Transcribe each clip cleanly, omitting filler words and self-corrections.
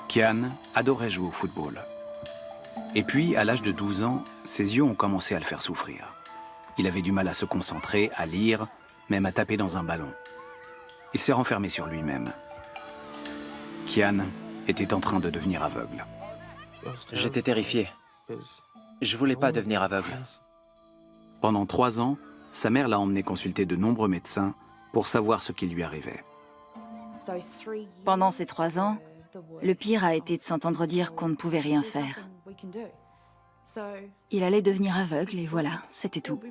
Kian adorait jouer au football. Et puis, à l'âge de 12 ans, ses yeux ont commencé à le faire souffrir. Il avait du mal à se concentrer, à lire, même à taper dans un ballon. Il s'est renfermé sur lui-même. Kian était en train de devenir aveugle. J'étais terrifié. Je voulais pas devenir aveugle. Pendant 3 ans, sa mère l'a emmené consulter de nombreux médecins pour savoir ce qui lui arrivait. Pendant ces 3 ans, le pire a été de s'entendre dire qu'on ne pouvait rien faire. Il allait devenir aveugle et voilà, c'était tout.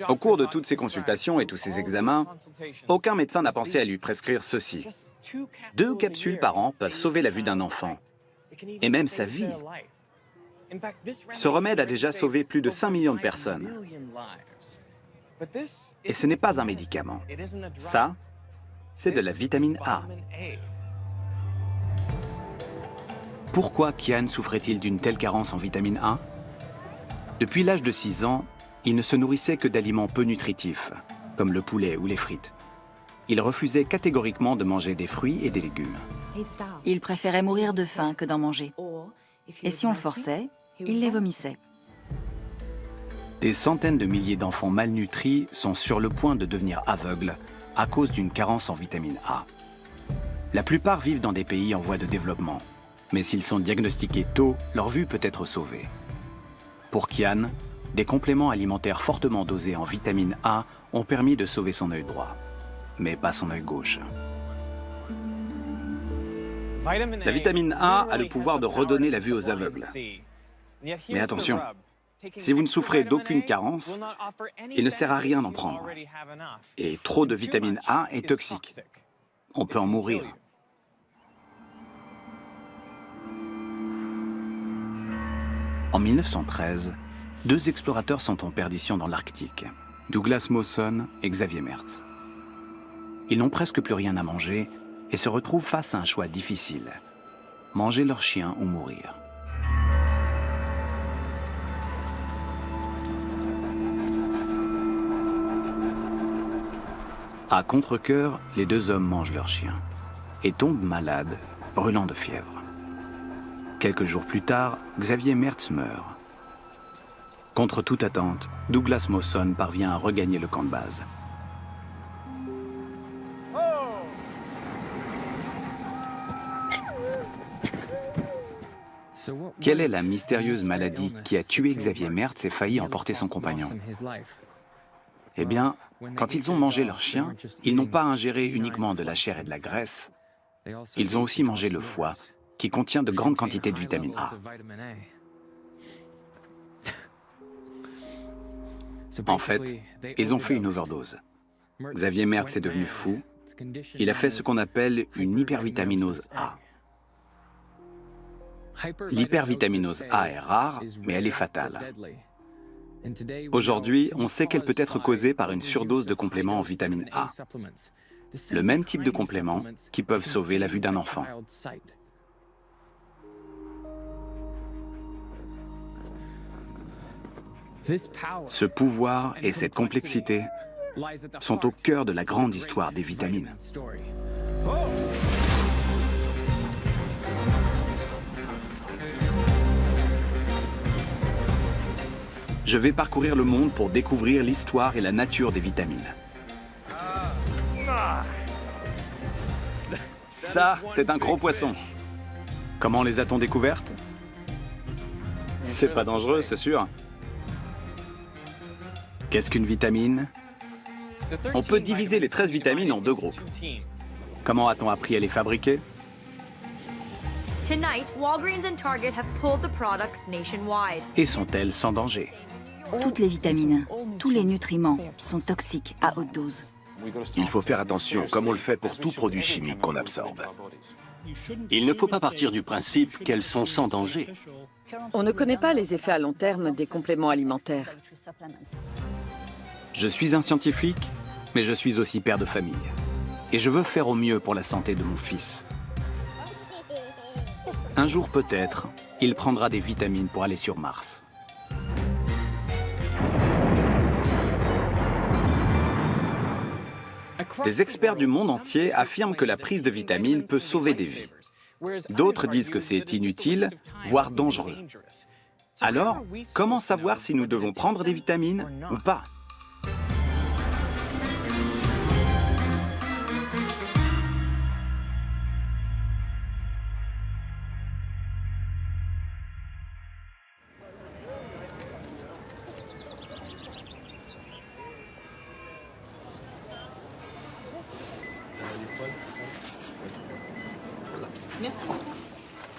Au cours de toutes ces consultations et tous ces examens, aucun médecin n'a pensé à lui prescrire ceci. 2 capsules par an peuvent sauver la vue d'un enfant, et même sa vie. Ce remède a déjà sauvé plus de 5 millions de personnes. Et ce n'est pas un médicament. Ça, c'est de la vitamine A. Pourquoi Kian souffrait-il d'une telle carence en vitamine A? Depuis l'âge de 6 ans, il ne se nourrissait que d'aliments peu nutritifs, comme le poulet ou les frites. Il refusait catégoriquement de manger des fruits et des légumes. Il préférait mourir de faim que d'en manger. Et si on le forçait, il les vomissait. Des centaines de milliers d'enfants malnutris sont sur le point de devenir aveugles à cause d'une carence en vitamine A. La plupart vivent dans des pays en voie de développement, mais s'ils sont diagnostiqués tôt, leur vue peut être sauvée. Pour Kian, des compléments alimentaires fortement dosés en vitamine A ont permis de sauver son œil droit, mais pas son œil gauche. La vitamine A a le pouvoir de redonner la vue aux aveugles. Mais attention, si vous ne souffrez d'aucune carence, il ne sert à rien d'en prendre. Et trop de vitamine A est toxique. On peut en mourir. En 1913, 2 explorateurs sont en perdition dans l'Arctique, Douglas Mawson et Xavier Mertz. Ils n'ont presque plus rien à manger et se retrouvent face à un choix difficile, manger leur chien ou mourir. À contre-cœur, les 2 hommes mangent leur chien et tombent malades, brûlant de fièvre. Quelques jours plus tard, Xavier Mertz meurt. Contre toute attente, Douglas Mawson parvient à regagner le camp de base. Quelle est la mystérieuse maladie qui a tué Xavier Mertz et failli emporter son compagnon? Eh bien, quand ils ont mangé leur chien, ils n'ont pas ingéré uniquement de la chair et de la graisse, ils ont aussi mangé le foie, qui contient de grandes quantités de vitamine A. En fait, ils ont fait une overdose. Xavier Mertz est devenu fou. Il a fait ce qu'on appelle une hypervitaminose A. L'hypervitaminose A est rare, mais elle est fatale. Aujourd'hui, on sait qu'elle peut être causée par une surdose de compléments en vitamine A. Le même type de compléments qui peuvent sauver la vue d'un enfant. Ce pouvoir et cette complexité sont au cœur de la grande histoire des vitamines. Je vais parcourir le monde pour découvrir l'histoire et la nature des vitamines. Ça, c'est un gros poisson. Comment les a-t-on découvertes? C'est pas dangereux, c'est sûr. Qu'est-ce qu'une vitamine? On peut diviser les 13 vitamines en 2 groupes. Comment a-t-on appris à les fabriquer? Tonight, Walgreens and Target have pulled the products nationwide. Et sont-elles sans danger? Toutes les vitamines, tous les nutriments sont toxiques à haute dose. Il faut faire attention, comme on le fait pour tout produit chimique qu'on absorbe. Il ne faut pas partir du principe qu'elles sont sans danger. On ne connaît pas les effets à long terme des compléments alimentaires. Je suis un scientifique, mais je suis aussi père de famille. Et je veux faire au mieux pour la santé de mon fils. Un jour peut-être, il prendra des vitamines pour aller sur Mars. Des experts du monde entier affirment que la prise de vitamines peut sauver des vies. D'autres disent que c'est inutile, voire dangereux. Alors, comment savoir si nous devons prendre des vitamines ou pas?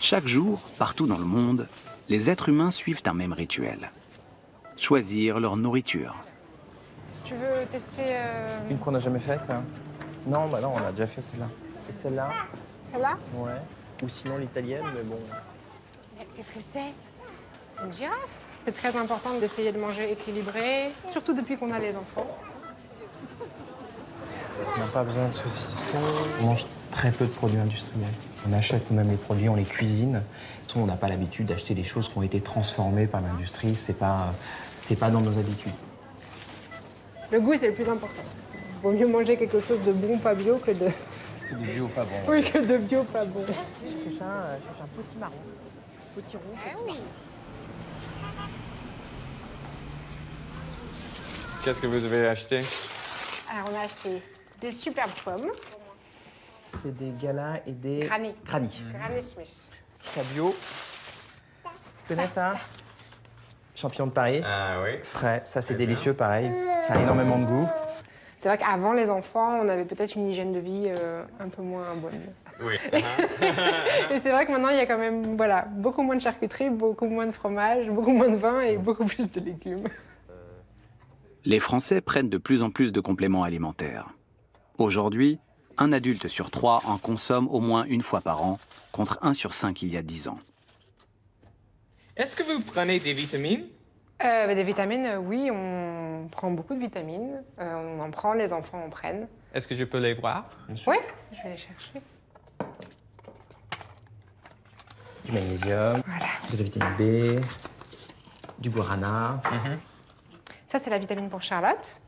Chaque jour, partout dans le monde, les êtres humains suivent un même rituel. Choisir leur nourriture. Tu veux tester Une qu'on n'a jamais faite hein. Non, bah non, on a déjà fait celle-là. Et celle-là? celle-là? Ouais. Ou sinon l'italienne, mais bon. Qu'est-ce que c'est? C'est une girafe. C'est très important d'essayer de manger équilibré, surtout depuis qu'on a les enfants. On n'a pas besoin de saucissons. On mange très peu de produits industriels. On achète nous-mêmes les produits, on les cuisine. On n'a pas l'habitude d'acheter des choses qui ont été transformées par l'industrie. C'est pas dans nos habitudes. Le goût, c'est le plus important. Il vaut mieux manger quelque chose de bon, pas bio, que de... C'est du bio pas bon. Oui, que de bio, pas bon. C'est un petit marron. Petit rond. Ah oui. Qu'est-ce que vous avez acheté? Alors, on a acheté des superbes pommes. C'est des galas et des... Granny. Granny. Granny Smith. Tout ça bio. Tu connais ça? Champignons de Paris. Ah oui. Frais, ça c'est délicieux pareil. Ça a énormément de goût. C'est vrai qu'avant les enfants, on avait peut-être une hygiène de vie un peu moins bonne. Oui. Et c'est vrai que maintenant, il y a quand même beaucoup moins de charcuterie, beaucoup moins de fromage, beaucoup moins de vin et beaucoup plus de légumes. Les Français prennent de plus en plus de compléments alimentaires. Aujourd'hui, un adulte sur 3 en consomme au moins une fois par an, contre 1 sur 5 il y a 10 ans. Est-ce que vous prenez des vitamines? Des vitamines, oui, on prend beaucoup de vitamines. On en prend, les enfants en prennent. Est-ce que je peux les voir? Oui, je vais les chercher. Du magnésium, Voilà. de la vitamine B, du guarana. Ça, c'est la vitamine pour Charlotte.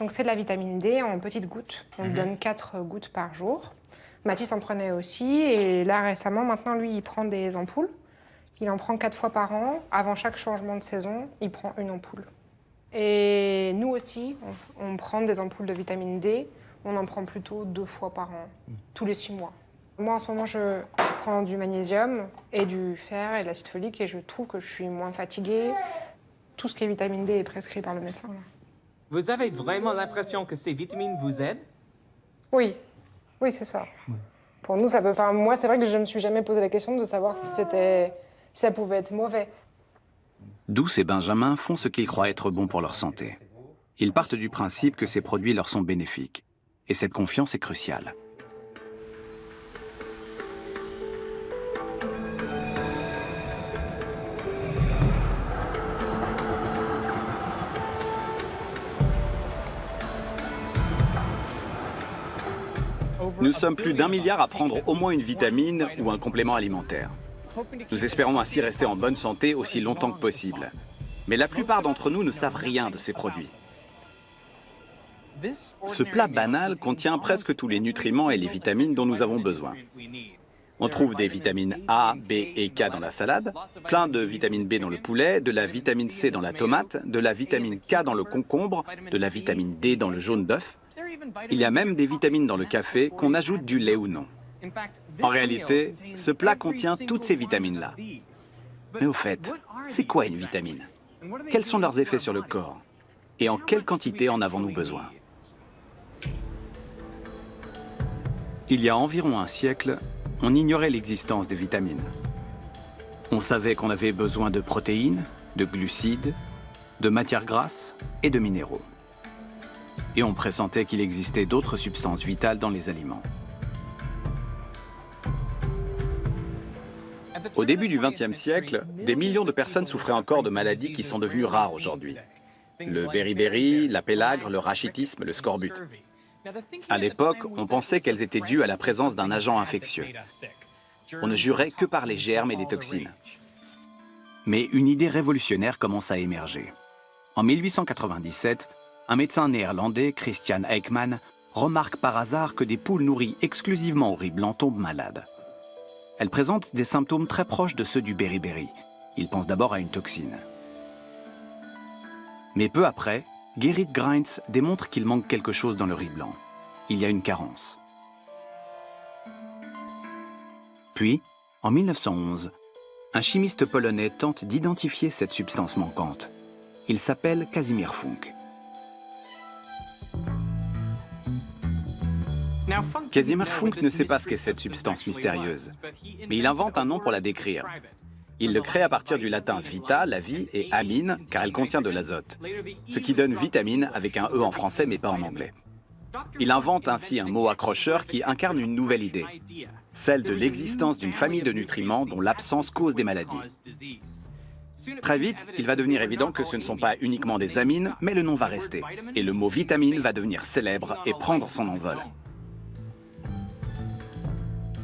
Donc, c'est de la vitamine D en petites gouttes. On lui donne 4 gouttes par jour. Mathis en prenait aussi. Et là, récemment, maintenant, lui, il prend des ampoules. Il en prend 4 fois par an. Avant chaque changement de saison, il prend une ampoule. Et nous aussi, on prend des ampoules de vitamine D. On en prend plutôt 2 fois par an, tous les 6 mois. Moi, en ce moment, je prends du magnésium et du fer et de l'acide folique et je trouve que je suis moins fatiguée. Tout ce qui est vitamine D est prescrit par le médecin. Là. Vous avez vraiment l'impression que ces vitamines vous aident? Oui, oui, c'est ça. Pour nous, ça peut. Enfin, moi, c'est vrai que je ne me suis jamais posé la question de savoir si ça pouvait être mauvais. Douce et Benjamin font ce qu'ils croient être bon pour leur santé. Ils partent du principe que ces produits leur sont bénéfiques. Et cette confiance est cruciale. Nous sommes plus d'1 milliard à prendre au moins une vitamine ou un complément alimentaire. Nous espérons ainsi rester en bonne santé aussi longtemps que possible. Mais la plupart d'entre nous ne savent rien de ces produits. Ce plat banal contient presque tous les nutriments et les vitamines dont nous avons besoin. On trouve des vitamines A, B et K dans la salade, plein de vitamine B dans le poulet, de la vitamine C dans la tomate, de la vitamine K dans le concombre, de la vitamine D dans le jaune d'œuf. Il y a même des vitamines dans le café qu'on ajoute du lait ou non. En réalité, ce plat contient toutes ces vitamines-là. Mais au fait, c'est quoi une vitamine? Quels sont leurs effets sur le corps? Et en quelle quantité en avons-nous besoin? Il y a environ un siècle, on ignorait l'existence des vitamines. On savait qu'on avait besoin de protéines, de glucides, de matières grasses et de minéraux. Et on pressentait qu'il existait d'autres substances vitales dans les aliments. Au début du XXe siècle, des millions de personnes souffraient encore de maladies qui sont devenues rares aujourd'hui. Le beriberi, la pélagre, le rachitisme, le scorbut. À l'époque, on pensait qu'elles étaient dues à la présence d'un agent infectieux. On ne jurait que par les germes et les toxines. Mais une idée révolutionnaire commence à émerger. En 1897, un médecin néerlandais, Christian Eijkman, remarque par hasard que des poules nourries exclusivement au riz blanc tombent malades. Elles présentent des symptômes très proches de ceux du beriberi. Il pense d'abord à une toxine. Mais peu après, Gerrit Greinz démontre qu'il manque quelque chose dans le riz blanc. Il y a une carence. Puis, en 1911, un chimiste polonais tente d'identifier cette substance manquante. Il s'appelle Casimir Funk. Casimir Funk ne sait pas ce qu'est cette substance mystérieuse, mais il invente un nom pour la décrire. Il le crée à partir du latin vita, la vie, et amine, car elle contient de l'azote, ce qui donne vitamine avec un E en français mais pas en anglais. Il invente ainsi un mot accrocheur qui incarne une nouvelle idée, celle de l'existence d'une famille de nutriments dont l'absence cause des maladies. Très vite, il va devenir évident que ce ne sont pas uniquement des amines, mais le nom va rester, et le mot vitamine va devenir célèbre et prendre son envol.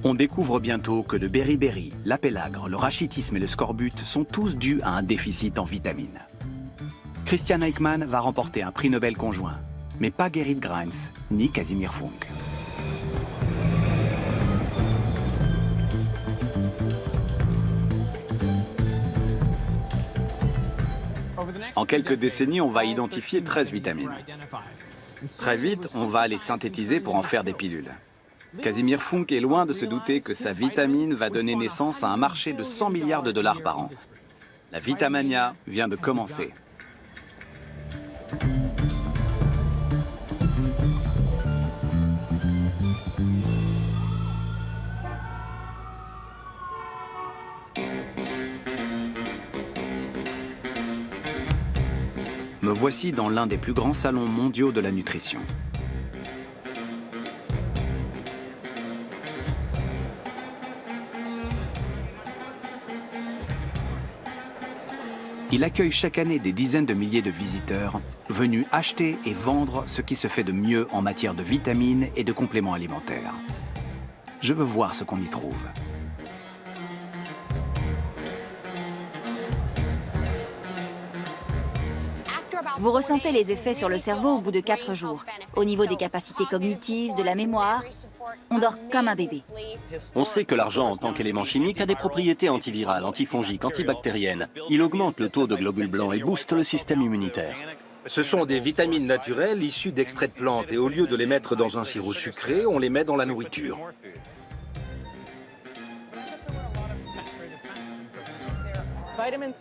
On découvre bientôt que le beriberi, la pélagre, le rachitisme et le scorbut sont tous dus à un déficit en vitamines. Christian Eichmann va remporter un prix Nobel conjoint, mais pas Gerrit Greinz ni Casimir Funk. En quelques décennies, on va identifier 13 vitamines. Très vite, on va les synthétiser pour en faire des pilules. Casimir Funk est loin de se douter que sa vitamine va donner naissance à un marché de 100 milliards de dollars par an. La vitamania vient de commencer. Me voici dans l'un des plus grands salons mondiaux de la nutrition. Il accueille chaque année des dizaines de milliers de visiteurs venus acheter et vendre ce qui se fait de mieux en matière de vitamines et de compléments alimentaires. Je veux voir ce qu'on y trouve. Vous ressentez les effets sur le cerveau au bout de 4 jours. Au niveau des capacités cognitives, de la mémoire, on dort comme un bébé. On sait que l'argent en tant qu'élément chimique a des propriétés antivirales, antifongiques, antibactériennes. Il augmente le taux de globules blancs et booste le système immunitaire. Ce sont des vitamines naturelles issues d'extraits de plantes et au lieu de les mettre dans un sirop sucré, on les met dans la nourriture.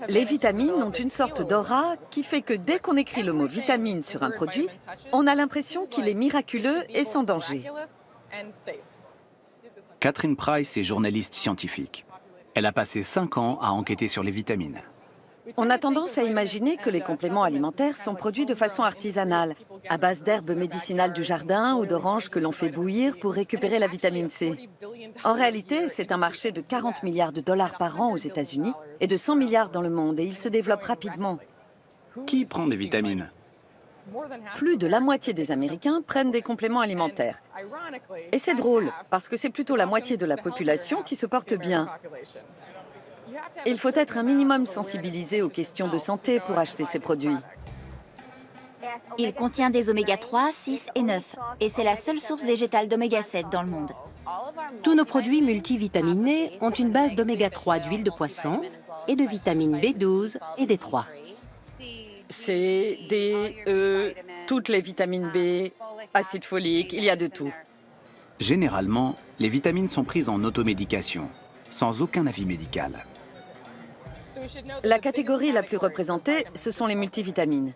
Les vitamines ont une sorte d'aura qui fait que dès qu'on écrit le mot vitamine sur un produit, on a l'impression qu'il est miraculeux et sans danger. Catherine Price est journaliste scientifique. Elle a passé 5 ans à enquêter sur les vitamines. On a tendance à imaginer que les compléments alimentaires sont produits de façon artisanale, à base d'herbes médicinales du jardin ou d'oranges que l'on fait bouillir pour récupérer la vitamine C. En réalité, c'est un marché de 40 milliards de dollars par an aux États-Unis et de 100 milliards dans le monde, et il se développe rapidement. Qui prend des vitamines? Plus de la moitié des Américains prennent des compléments alimentaires. Et c'est drôle, parce que c'est plutôt la moitié de la population qui se porte bien. Il faut être un minimum sensibilisé aux questions de santé pour acheter ces produits. Il contient des oméga 3, 6 et 9, et c'est la seule source végétale d'oméga 7 dans le monde. Tous nos produits multivitaminés ont une base d'oméga 3 d'huile de poisson et de vitamines B12 et D3. C, D, E, toutes les vitamines B, acide folique, il y a de tout. Généralement, les vitamines sont prises en automédication, sans aucun avis médical. La catégorie la plus représentée, ce sont les multivitamines.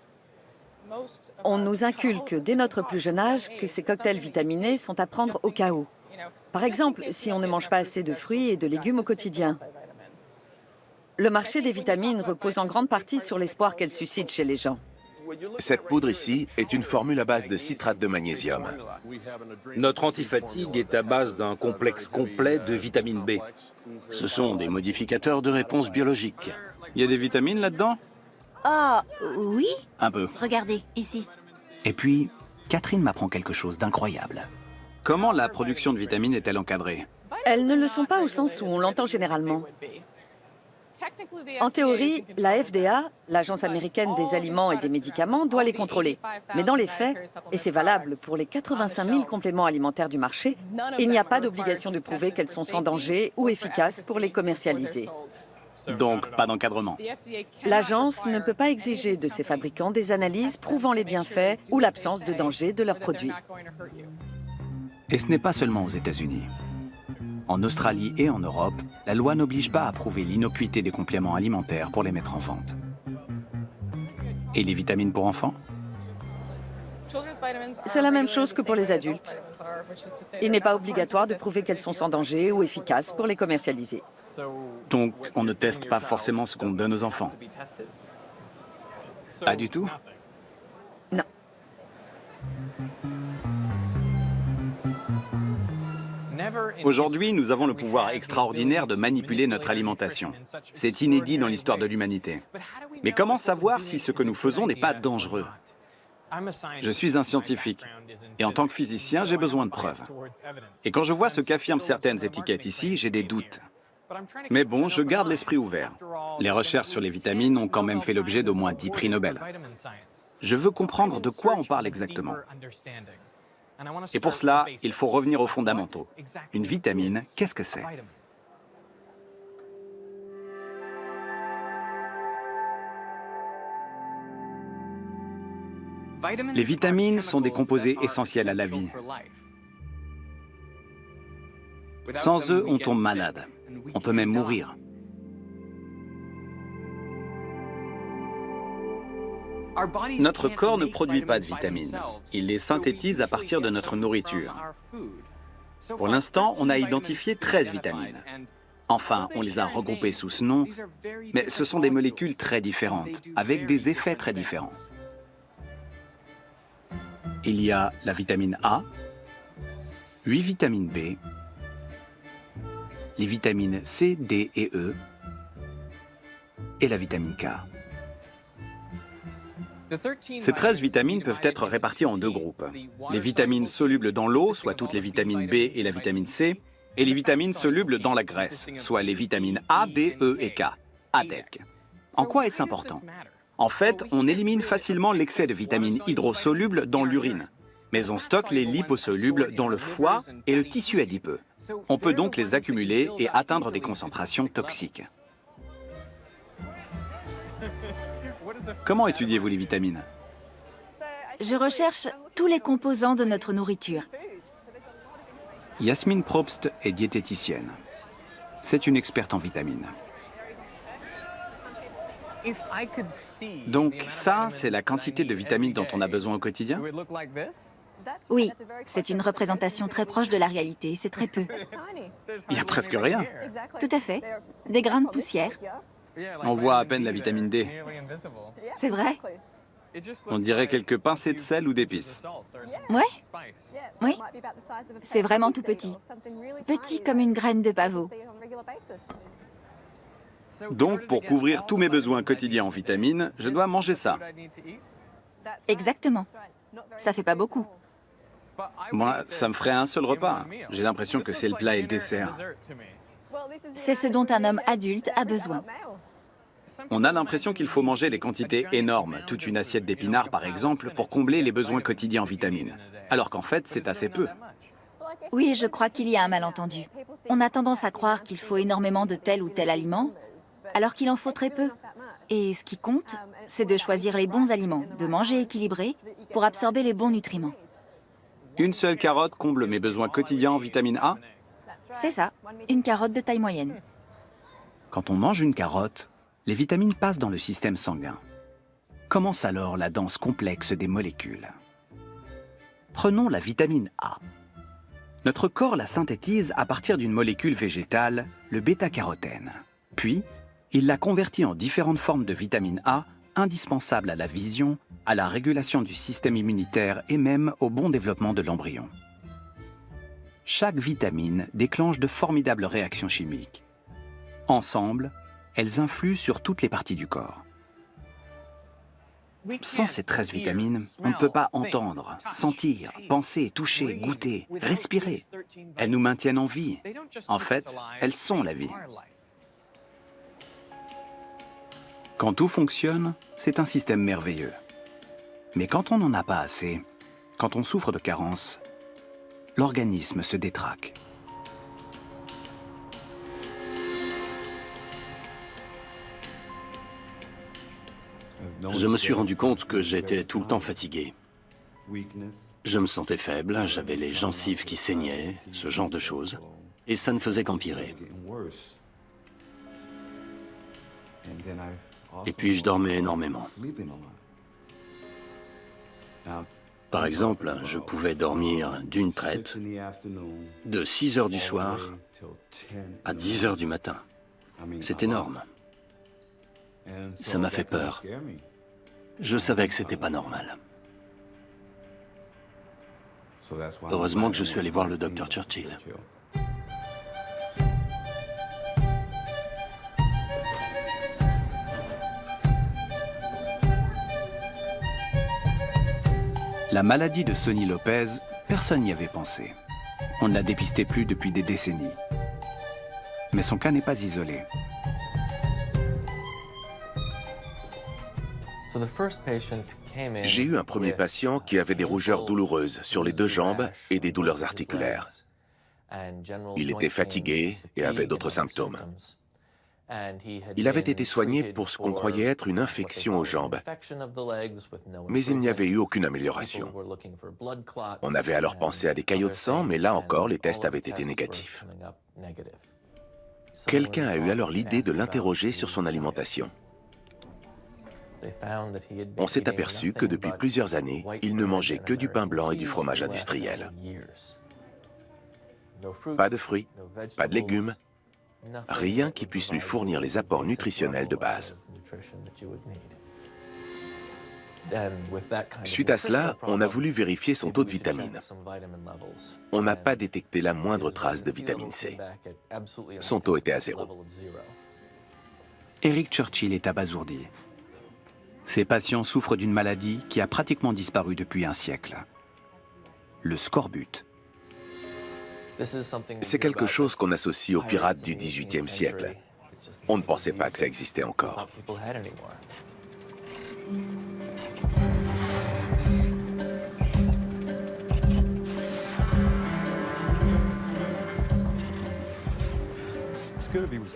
On nous inculque dès notre plus jeune âge que ces cocktails vitaminés sont à prendre au cas où. Par exemple, si on ne mange pas assez de fruits et de légumes au quotidien. Le marché des vitamines repose en grande partie sur l'espoir qu'elles suscitent chez les gens. Cette poudre ici est une formule à base de citrate de magnésium. Notre antifatigue est à base d'un complexe complet de vitamine B. Ce sont des modificateurs de réponse biologique. Il y a des vitamines là-dedans? Ah, oui? Un peu. Regardez, ici. Et puis, Catherine m'apprend quelque chose d'incroyable. Comment la production de vitamines est-elle encadrée? Elles ne le sont pas au sens où on l'entend généralement. En théorie, la FDA, l'Agence américaine des aliments et des médicaments, doit les contrôler. Mais dans les faits, et c'est valable pour les 85 000 compléments alimentaires du marché, il n'y a pas d'obligation de prouver qu'elles sont sans danger ou efficaces pour les commercialiser. Donc, pas d'encadrement. L'agence ne peut pas exiger de ses fabricants des analyses prouvant les bienfaits ou l'absence de danger de leurs produits. Et ce n'est pas seulement aux États-Unis. En Australie et en Europe, la loi n'oblige pas à prouver l'innocuité des compléments alimentaires pour les mettre en vente. Et les vitamines pour enfants? C'est la même chose que pour les adultes. Il n'est pas obligatoire de prouver qu'elles sont sans danger ou efficaces pour les commercialiser. Donc, on ne teste pas forcément ce qu'on donne aux enfants? Pas du tout? Non. Aujourd'hui, nous avons le pouvoir extraordinaire de manipuler notre alimentation. C'est inédit dans l'histoire de l'humanité. Mais comment savoir si ce que nous faisons n'est pas dangereux? Je suis un scientifique, et en tant que physicien, j'ai besoin de preuves. Et quand je vois ce qu'affirment certaines étiquettes ici, j'ai des doutes. Mais bon, je garde l'esprit ouvert. Les recherches sur les vitamines ont quand même fait l'objet d'au moins 10 prix Nobel. Je veux comprendre de quoi on parle exactement. Et pour cela, il faut revenir aux fondamentaux. Une vitamine, qu'est-ce que c'est? Les vitamines sont des composés essentiels à la vie. Sans eux, on tombe malade. On peut même mourir. Notre corps ne produit pas de vitamines. Il les synthétise à partir de notre nourriture. Pour l'instant, on a identifié 13 vitamines. Enfin, on les a regroupées sous ce nom, mais ce sont des molécules très différentes, avec des effets très différents. Il y a la vitamine A, 8 vitamines B, les vitamines C, D et E, et la vitamine K. Ces 13 vitamines peuvent être réparties en deux groupes. Les vitamines solubles dans l'eau, soit toutes les vitamines B et la vitamine C, et les vitamines solubles dans la graisse, soit les vitamines A, D, E et K, ADEC. En quoi est-ce important? En fait, on élimine facilement l'excès de vitamines hydrosolubles dans l'urine, mais on stocke les liposolubles dans le foie et le tissu adipeux. On peut donc les accumuler et atteindre des concentrations toxiques. Comment étudiez-vous les vitamines? Je recherche tous les composants de notre nourriture. Yasmine Probst est diététicienne. C'est une experte en vitamines. Donc ça, c'est la quantité de vitamines dont on a besoin au quotidien? Oui, c'est une représentation très proche de la réalité, c'est très peu. Il n'y a presque rien. Tout à fait. Des grains de poussière. On voit à peine la vitamine D. C'est vrai? On dirait quelques pincées de sel ou d'épices. Ouais? Oui. C'est vraiment tout petit. Petit comme une graine de pavot. Donc, pour couvrir tous mes besoins quotidiens en vitamines, je dois manger ça. Exactement. Ça fait pas beaucoup. Moi, ça me ferait un seul repas. J'ai l'impression que c'est le plat et le dessert. C'est ce dont un homme adulte a besoin. On a l'impression qu'il faut manger des quantités énormes, toute une assiette d'épinards par exemple, pour combler les besoins quotidiens en vitamines. Alors qu'en fait, c'est assez peu. Oui, je crois qu'il y a un malentendu. On a tendance à croire qu'il faut énormément de tel ou tel aliment, alors qu'il en faut très peu. Et ce qui compte, c'est de choisir les bons aliments, de manger équilibré pour absorber les bons nutriments. Une seule carotte comble mes besoins quotidiens en vitamine A? C'est ça, une carotte de taille moyenne. Quand on mange une carotte, les vitamines passent dans le système sanguin. Commence alors la danse complexe des molécules. Prenons la vitamine A. Notre corps la synthétise à partir d'une molécule végétale, le bêta-carotène. Puis, il la convertit en différentes formes de vitamine A, indispensables à la vision, à la régulation du système immunitaire et même au bon développement de l'embryon. Chaque vitamine déclenche de formidables réactions chimiques. Ensemble, elles influent sur toutes les parties du corps. Sans ces 13 vitamines, on ne peut pas entendre, sentir, penser, toucher, goûter, respirer. Elles nous maintiennent en vie. En fait, elles sont la vie. Quand tout fonctionne, c'est un système merveilleux. Mais quand on n'en a pas assez, quand on souffre de carence, l'organisme se détraque. Je me suis rendu compte que j'étais tout le temps fatigué. Je me sentais faible, j'avais les gencives qui saignaient, ce genre de choses, et ça ne faisait qu'empirer. Et puis je dormais énormément. Par exemple, je pouvais dormir d'une traite de 6 heures du soir à 10 heures du matin. C'est énorme. Ça m'a fait peur. Je savais que c'était pas normal. Heureusement que je suis allé voir le docteur Churchill. La maladie de Sonny Lopez, personne n'y avait pensé. On ne la dépistait plus depuis des décennies. Mais son cas n'est pas isolé. J'ai eu un premier patient qui avait des rougeurs douloureuses sur les 2 jambes et des douleurs articulaires. Il était fatigué et avait d'autres symptômes. Il avait été soigné pour ce qu'on croyait être une infection aux jambes, mais il n'y avait eu aucune amélioration. On avait alors pensé à des caillots de sang, mais là encore, les tests avaient été négatifs. Quelqu'un a eu alors l'idée de l'interroger sur son alimentation. On s'est aperçu que depuis plusieurs années, il ne mangeait que du pain blanc et du fromage industriel. Pas de fruits, pas de légumes, rien qui puisse lui fournir les apports nutritionnels de base. Suite à cela, on a voulu vérifier son taux de vitamine. On n'a pas détecté la moindre trace de vitamine C. Son taux était à 0. Eric Churchill est abasourdi. Ses patients souffrent d'une maladie qui a pratiquement disparu depuis un siècle. Le scorbut. C'est quelque chose qu'on associe aux pirates du XVIIIe siècle. On ne pensait pas que ça existait encore.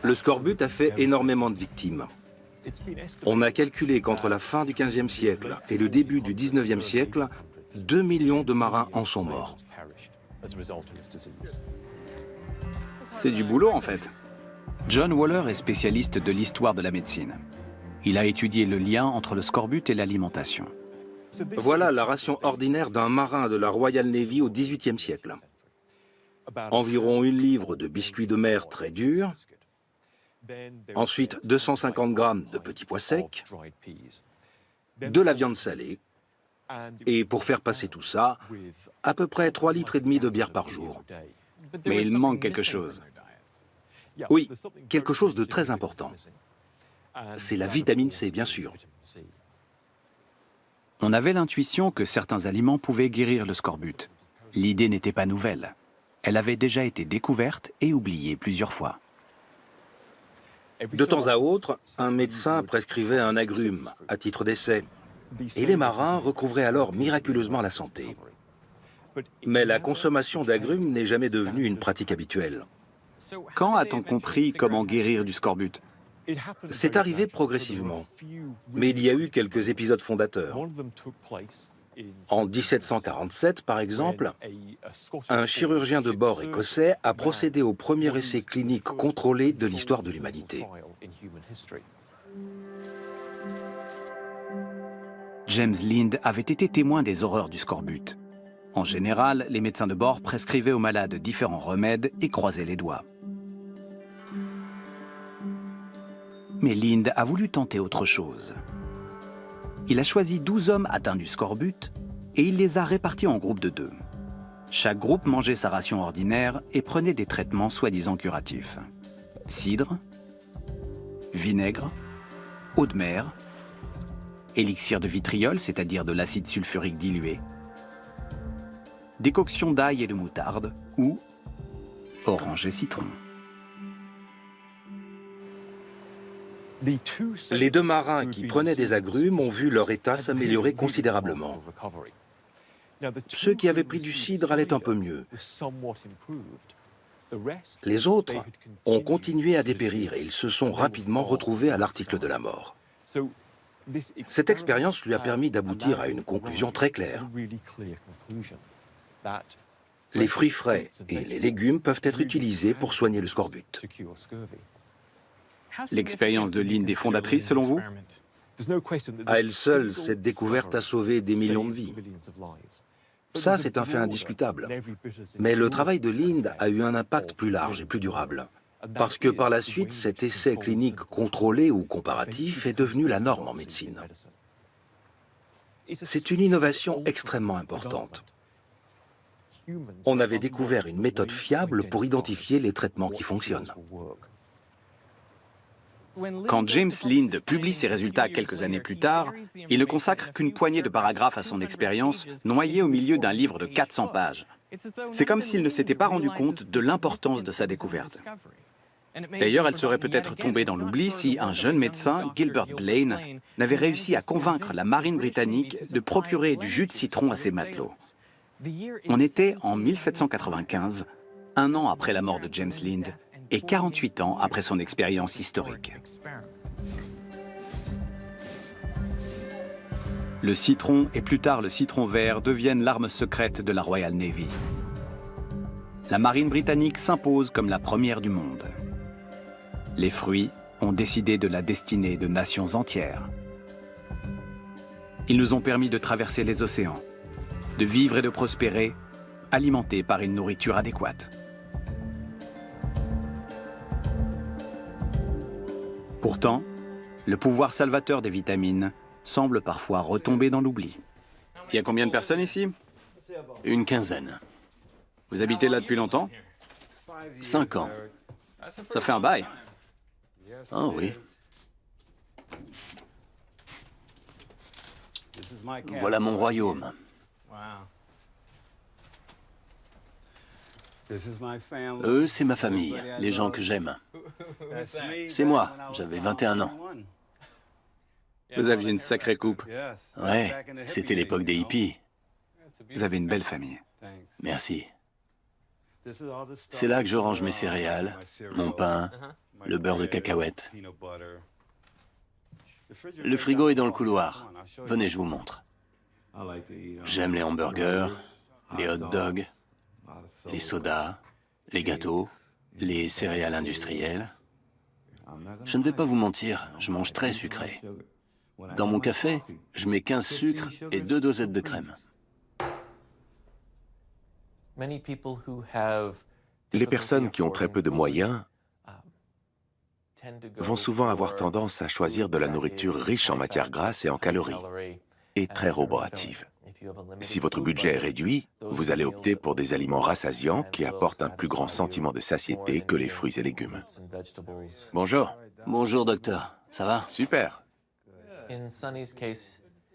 Le scorbut a fait énormément de victimes. On a calculé qu'entre la fin du XVe siècle et le début du XIXe siècle, 2 millions de marins en sont morts. C'est du boulot en fait. John Waller est spécialiste de l'histoire de la médecine. Il a étudié le lien entre le scorbut et l'alimentation. Voilà la ration ordinaire d'un marin de la Royal Navy au XVIIIe siècle. Environ 1 livre de biscuits de mer très durs, ensuite 250 grammes de petits pois secs, de la viande salée, et pour faire passer tout ça, à peu près 3,5 litres de bière par jour. Mais il manque quelque chose. Oui, quelque chose de très important. C'est la vitamine C, bien sûr. On avait l'intuition que certains aliments pouvaient guérir le scorbut. L'idée n'était pas nouvelle. Elle avait déjà été découverte et oubliée plusieurs fois. De temps à autre, un médecin prescrivait un agrume à titre d'essai, et les marins recouvraient alors miraculeusement la santé. Mais la consommation d'agrumes n'est jamais devenue une pratique habituelle. Quand a-t-on compris comment guérir du scorbut? C'est arrivé progressivement, mais il y a eu quelques épisodes fondateurs. En 1747, par exemple, un chirurgien de bord écossais a procédé au premier essai clinique contrôlé de l'histoire de l'humanité. James Lind avait été témoin des horreurs du scorbut. En général, les médecins de bord prescrivaient aux malades différents remèdes et croisaient les doigts. Mais Lind a voulu tenter autre chose. Il a choisi 12 hommes atteints du scorbut et il les a répartis en groupes de 2. Chaque groupe mangeait sa ration ordinaire et prenait des traitements soi-disant curatifs. Cidre, vinaigre, eau de mer, élixir de vitriol, c'est-à-dire de l'acide sulfurique dilué, décoction d'ail et de moutarde ou orange et citron. Les 2 marins qui prenaient des agrumes ont vu leur état s'améliorer considérablement. Ceux qui avaient pris du cidre allaient un peu mieux. Les autres ont continué à dépérir et ils se sont rapidement retrouvés à l'article de la mort. Cette expérience lui a permis d'aboutir à une conclusion très claire. Les fruits frais et les légumes peuvent être utilisés pour soigner le scorbut. L'expérience de Lind est fondatrice, selon vous? À elle seule, cette découverte a sauvé des millions de vies. Ça, c'est un fait indiscutable. Mais le travail de Lind a eu un impact plus large et plus durable. Parce que par la suite, cet essai clinique contrôlé ou comparatif est devenu la norme en médecine. C'est une innovation extrêmement importante. On avait découvert une méthode fiable pour identifier les traitements qui fonctionnent. Quand James Lind publie ses résultats quelques années plus tard, il ne consacre qu'une poignée de paragraphes à son expérience, noyée au milieu d'un livre de 400 pages. C'est comme s'il ne s'était pas rendu compte de l'importance de sa découverte. D'ailleurs, elle serait peut-être tombée dans l'oubli si un jeune médecin, Gilbert Blaine, n'avait réussi à convaincre la marine britannique de procurer du jus de citron à ses matelots. On était en 1795, un an après la mort de James Lind, et 48 ans après son expérience historique. Le citron et plus tard le citron vert deviennent l'arme secrète de la Royal Navy. La marine britannique s'impose comme la première du monde. Les fruits ont décidé de la destinée de nations entières. Ils nous ont permis de traverser les océans, de vivre et de prospérer, alimentés par une nourriture adéquate. Pourtant, le pouvoir salvateur des vitamines semble parfois retomber dans l'oubli. Il y a combien de personnes ici? Une quinzaine. Vous habitez là depuis longtemps? 5 ans. Ça fait un bail. Oh oui. Voilà mon royaume. Eux, c'est ma famille, les gens que j'aime. C'est moi, j'avais 21 ans. Vous aviez une sacrée coupe. Ouais, c'était l'époque des hippies. Vous avez une belle famille. Merci. C'est là que je range mes céréales, mon pain, le beurre de cacahuète. Le frigo est dans le couloir. Venez, je vous montre. J'aime les hamburgers, les hot dogs, les sodas, les gâteaux, les céréales industrielles. Je ne vais pas vous mentir, je mange très sucré. Dans mon café, je mets 15 sucres et 2 dosettes de crème. Les personnes qui ont très peu de moyens vont souvent avoir tendance à choisir de la nourriture riche en matières grasses et en calories, et très roborative. Si votre budget est réduit, vous allez opter pour des aliments rassasiants qui apportent un plus grand sentiment de satiété que les fruits et légumes. Bonjour. Bonjour, docteur. Ça va? Super.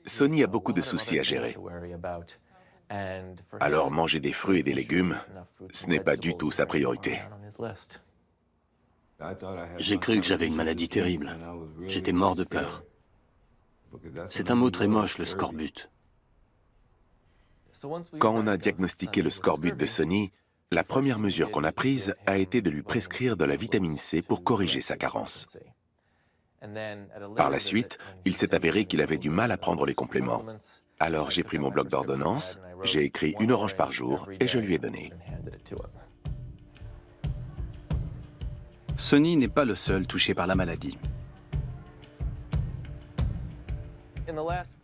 Sonny a beaucoup de soucis à gérer. Alors manger des fruits et des légumes, ce n'est pas du tout sa priorité. J'ai cru que j'avais une maladie terrible. J'étais mort de peur. C'est un mot très moche, le scorbut. Quand on a diagnostiqué le scorbut de Sonny, la première mesure qu'on a prise a été de lui prescrire de la vitamine C pour corriger sa carence. Par la suite, il s'est avéré qu'il avait du mal à prendre les compléments. Alors j'ai pris mon bloc d'ordonnance, j'ai écrit 1 orange par jour et je lui ai donné. Sonny n'est pas le seul touché par la maladie.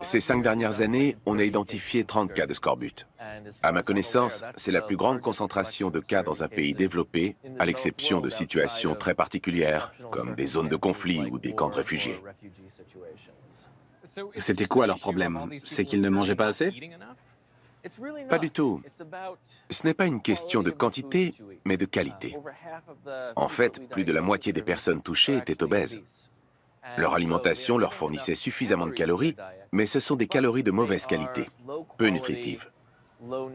Ces 5 dernières années, on a identifié 30 cas de scorbut. À ma connaissance, c'est la plus grande concentration de cas dans un pays développé, à l'exception de situations très particulières, comme des zones de conflit ou des camps de réfugiés. C'était quoi leur problème? C'est qu'ils ne mangeaient pas assez? Pas du tout. Ce n'est pas une question de quantité, mais de qualité. En fait, plus de la moitié des personnes touchées étaient obèses. Leur alimentation leur fournissait suffisamment de calories, mais ce sont des calories de mauvaise qualité, peu nutritives.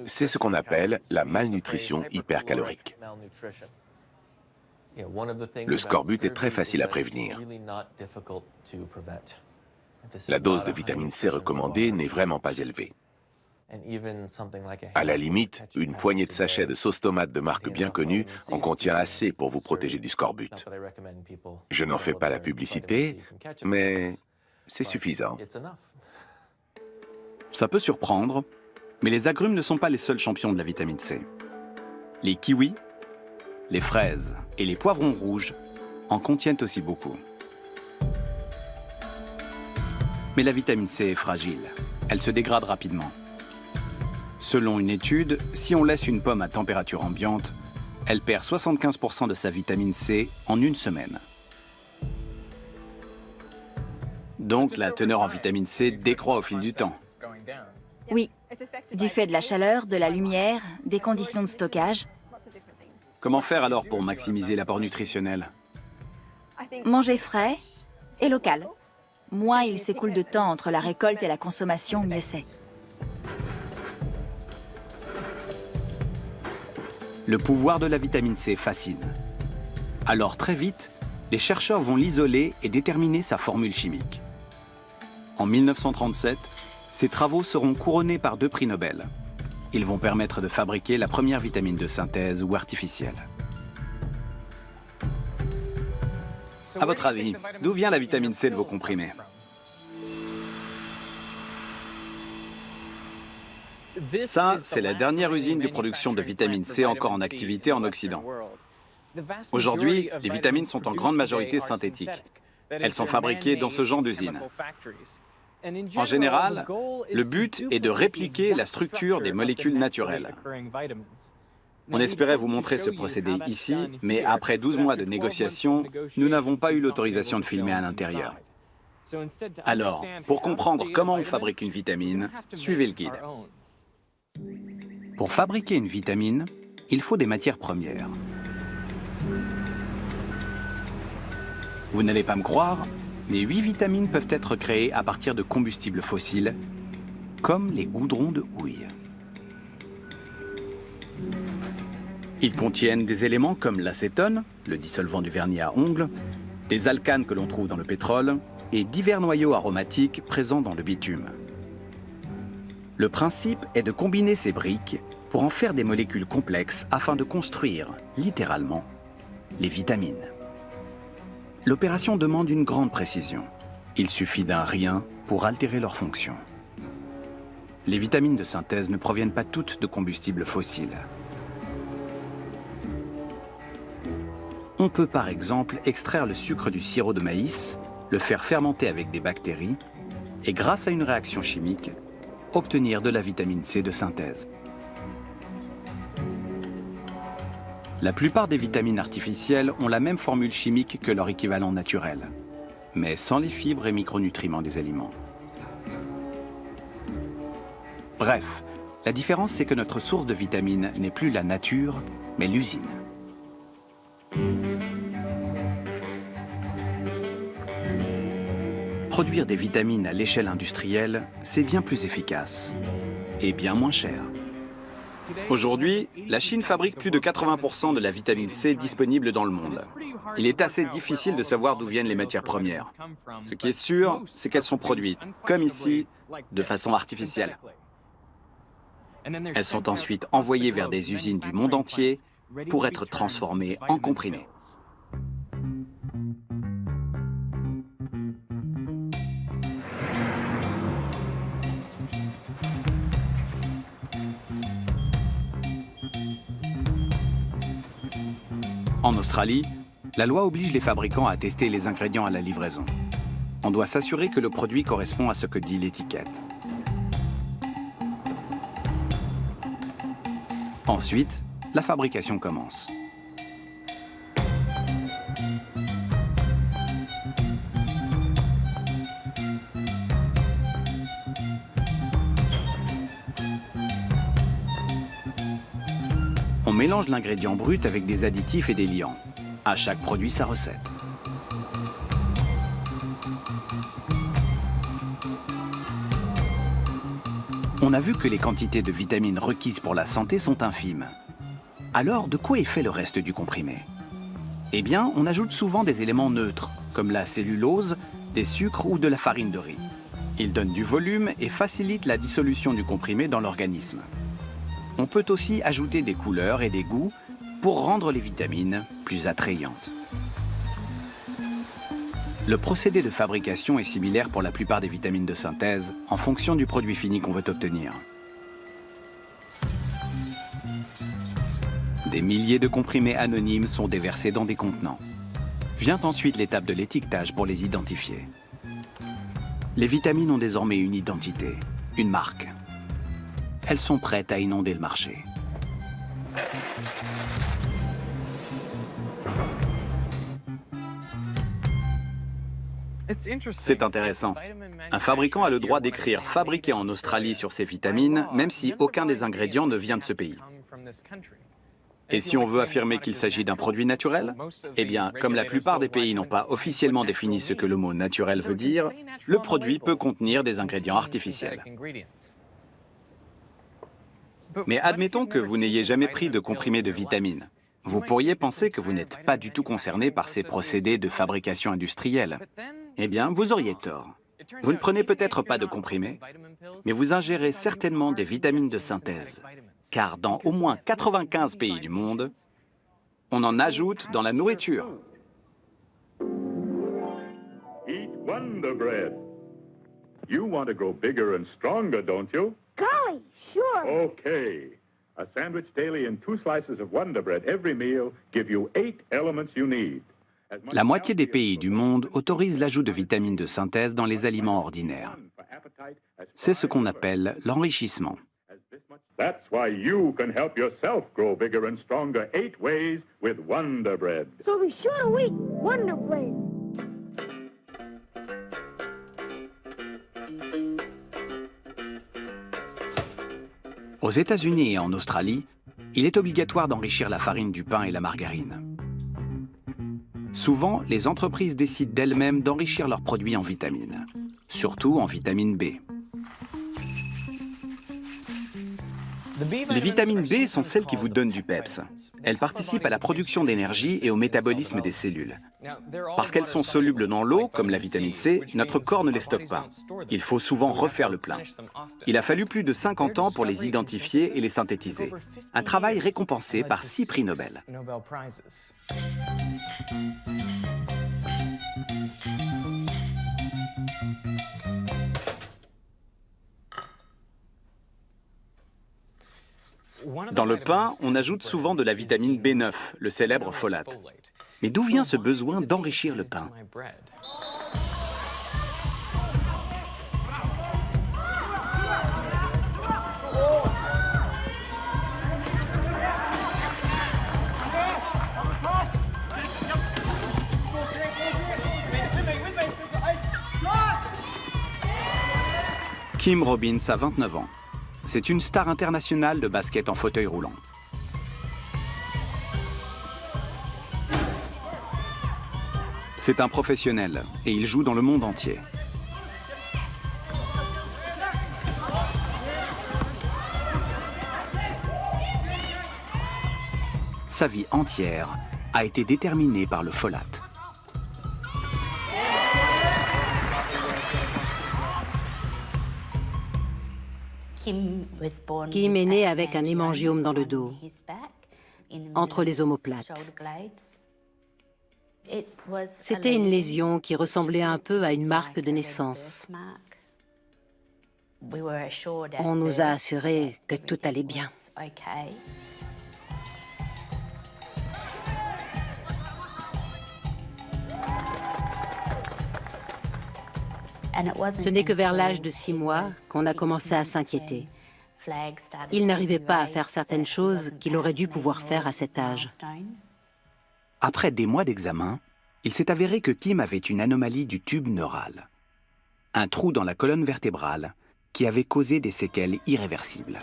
C'est ce qu'on appelle la malnutrition hypercalorique. Le scorbut est très facile à prévenir. La dose de vitamine C recommandée n'est vraiment pas élevée. À la limite, une poignée de sachets de sauce tomate de marque bien connue en contient assez pour vous protéger du scorbut. Je n'en fais pas la publicité, mais c'est suffisant. Ça peut surprendre, mais les agrumes ne sont pas les seuls champions de la vitamine C. Les kiwis, les fraises et les poivrons rouges en contiennent aussi beaucoup. Mais la vitamine C est fragile. Elle se dégrade rapidement. Selon une étude, si on laisse une pomme à température ambiante, elle perd 75% de sa vitamine C en une semaine. Donc la teneur en vitamine C décroît au fil du temps. Oui, du fait de la chaleur, de la lumière, des conditions de stockage. Comment faire alors pour maximiser l'apport nutritionnel? Manger frais et local. Moins il s'écoule de temps entre la récolte et la consommation, mieux c'est. Le pouvoir de la vitamine C fascine. Alors très vite, les chercheurs vont l'isoler et déterminer sa formule chimique. En 1937, ces travaux seront couronnés par 2 prix Nobel. Ils vont permettre de fabriquer la première vitamine de synthèse ou artificielle. À votre avis, d'où vient la vitamine C de vos comprimés? Ça, c'est la dernière usine de production de vitamine C encore en activité en Occident. Aujourd'hui, les vitamines sont en grande majorité synthétiques. Elles sont fabriquées dans ce genre d'usine. En général, le but est de répliquer la structure des molécules naturelles. On espérait vous montrer ce procédé ici, mais après 12 mois de négociations, nous n'avons pas eu l'autorisation de filmer à l'intérieur. Alors, pour comprendre comment on fabrique une vitamine, suivez le guide. Pour fabriquer une vitamine, il faut des matières premières. Vous n'allez pas me croire, mais 8 vitamines peuvent être créées à partir de combustibles fossiles, comme les goudrons de houille. Ils contiennent des éléments comme l'acétone, le dissolvant du vernis à ongles, des alcanes que l'on trouve dans le pétrole et divers noyaux aromatiques présents dans le bitume. Le principe est de combiner ces briques pour en faire des molécules complexes afin de construire, littéralement, les vitamines. L'opération demande une grande précision. Il suffit d'un rien pour altérer leur fonction. Les vitamines de synthèse ne proviennent pas toutes de combustibles fossiles. On peut par exemple extraire le sucre du sirop de maïs, le faire fermenter avec des bactéries et grâce à une réaction chimique, obtenir de la vitamine C de synthèse. La plupart des vitamines artificielles ont la même formule chimique que leur équivalent naturel, mais sans les fibres et micronutriments des aliments. Bref, la différence c'est que notre source de vitamines n'est plus la nature, mais l'usine. Produire des vitamines à l'échelle industrielle, c'est bien plus efficace et bien moins cher. Aujourd'hui, la Chine fabrique plus de 80% de la vitamine C disponible dans le monde. Il est assez difficile de savoir d'où viennent les matières premières. Ce qui est sûr, c'est qu'elles sont produites, comme ici, de façon artificielle. Elles sont ensuite envoyées vers des usines du monde entier pour être transformées en comprimés. En Australie, la loi oblige les fabricants à tester les ingrédients à la livraison. On doit s'assurer que le produit correspond à ce que dit l'étiquette. Ensuite, la fabrication commence. On mélange l'ingrédient brut avec des additifs et des liants. À chaque produit, sa recette. On a vu que les quantités de vitamines requises pour la santé sont infimes. Alors, de quoi est fait le reste du comprimé? Eh bien, on ajoute souvent des éléments neutres, comme la cellulose, des sucres ou de la farine de riz. Ils donnent du volume et facilitent la dissolution du comprimé dans l'organisme. On peut aussi ajouter des couleurs et des goûts pour rendre les vitamines plus attrayantes. Le procédé de fabrication est similaire pour la plupart des vitamines de synthèse, en fonction du produit fini qu'on veut obtenir. Des milliers de comprimés anonymes sont déversés dans des contenants. Vient ensuite l'étape de l'étiquetage pour les identifier. Les vitamines ont désormais une identité, une marque. Elles sont prêtes à inonder le marché. C'est intéressant. Un fabricant a le droit d'écrire « fabriqué en Australie » sur ses vitamines, même si aucun des ingrédients ne vient de ce pays. Et si on veut affirmer qu'il s'agit d'un produit naturel? Eh bien, comme la plupart des pays n'ont pas officiellement défini ce que le mot « naturel » veut dire, le produit peut contenir des ingrédients artificiels. Mais admettons que vous n'ayez jamais pris de comprimés de vitamines. Vous pourriez penser que vous n'êtes pas du tout concerné par ces procédés de fabrication industrielle. Eh bien, vous auriez tort. Vous ne prenez peut-être pas de comprimés, mais vous ingérez certainement des vitamines de synthèse. Car dans au moins 95 pays du monde, on en ajoute dans la nourriture. Eat Wonder Bread. You want to grow bigger and stronger, don't you? Golly, sure. Okay. A sandwich daily and 2 slices of Wonder Bread every meal give you 8 elements you need. La moitié des pays du monde autorisent l'ajout de vitamines de synthèse dans les aliments ordinaires. C'est ce qu'on appelle l'enrichissement. That's why you can help yourself grow bigger and stronger 8 ways with Wonder Bread. So be sure to eat Wonder Bread. Aux États-Unis et en Australie, il est obligatoire d'enrichir la farine du pain et la margarine. Souvent, les entreprises décident d'elles-mêmes d'enrichir leurs produits en vitamines, surtout en vitamine B. Les vitamines B sont celles qui vous donnent du peps. Elles participent à la production d'énergie et au métabolisme des cellules. Parce qu'elles sont solubles dans l'eau, comme la vitamine C, notre corps ne les stocke pas. Il faut souvent refaire le plein. Il a fallu plus de 50 ans pour les identifier et les synthétiser. Un travail récompensé par 6 prix Nobel. Dans le pain, on ajoute souvent de la vitamine B9, le célèbre folate. Mais d'où vient ce besoin d'enrichir le pain? Kim Robbins a 29 ans. C'est une star internationale de basket en fauteuil roulant. C'est un professionnel et il joue dans le monde entier. Sa vie entière a été déterminée par le folate. Kim est né avec un hémangiome dans le dos, entre les omoplates. C'était une lésion qui ressemblait un peu à une marque de naissance. On nous a assuré que tout allait bien. Ce n'est que vers l'âge de 6 mois qu'on a commencé à s'inquiéter. Il n'arrivait pas à faire certaines choses qu'il aurait dû pouvoir faire à cet âge. Après des mois d'examen, il s'est avéré que Kim avait une anomalie du tube neural. Un trou dans la colonne vertébrale qui avait causé des séquelles irréversibles.